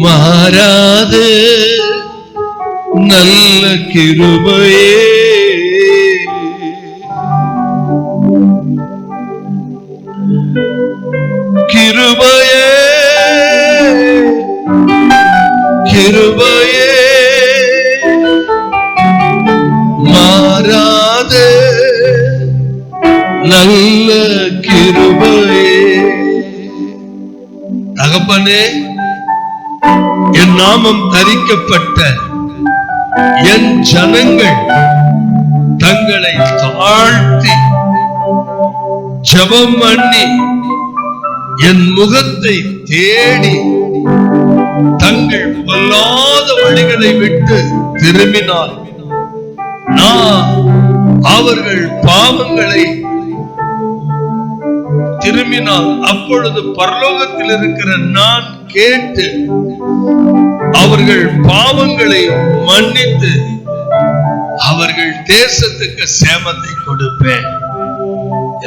மாறாது நல்ல கிருபையே, கிருபையே கிருபையே மாறாது நல்ல கிருபையே. தகப்பனே, என் நாமம் தரிக்கப்பட்ட என் ஜனங்கள் தங்களை தாழ்த்தி ஜெபம் பண்ணி என் முகத்தை தேடி தங்கள் பொல்லாத வழிகளை விட்டு திரும்பினால் நான் அவர்கள் பாவங்களை திரும்பினால் அப்பொழுது பரலோகத்தில் இருக்கிற நான் கேட்டு அவர்கள் பாவங்களை மன்னித்து அவர்கள் தேசத்துக்கு சேமத்தை கொடுப்பேன்.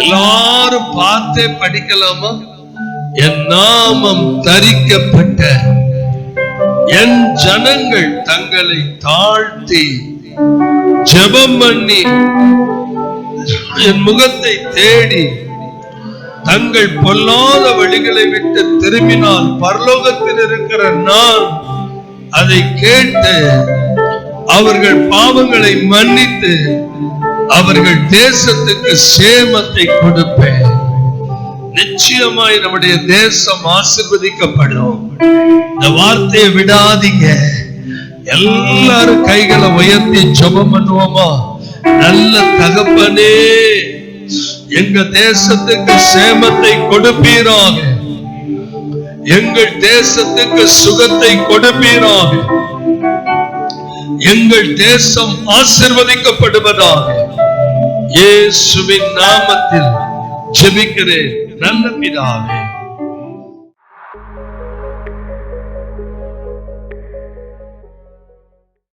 எல்லாரும் பார்த்தே படிக்கலாமா? என் நாமம் தரிக்கப்பட்ட என் ஜனங்கள் தங்களை தாழ்த்தி ஜெபம் பண்ணி என் முகத்தை தேடி தங்கள் பொல்லாத வழிகளை விட்டு திரும்பினால் பரலோகத்தில் இருக்கிற நான் அதை கேட்டு அவர்கள் பாவங்களை மன்னித்து அவர்கள் தேசத்துக்கு சேமத்தை கொடுப்பேன். நிச்சயமாய் நம்முடைய தேசம் ஆசீர்வதிக்கப்படும். இந்த வார்த்தையை விடாதீங்க. எல்லாரும் கைகளை உயர்த்தி ஜெபம் பண்ணுவோமா? நல்ல தகப்பனே, எங்க தேசத்துக்கு சேமத்தை கொடுப்பீராக, எங்கள் தேசத்துக்கு சுகத்தை கொடுப்பீராக, எங்கள் தேசம் ஆசீர்வதிக்கப்படுவதாக. இயேசுவின் நாமத்தில் ஜெபிக்கிறேன் நல்ல பிதாவே.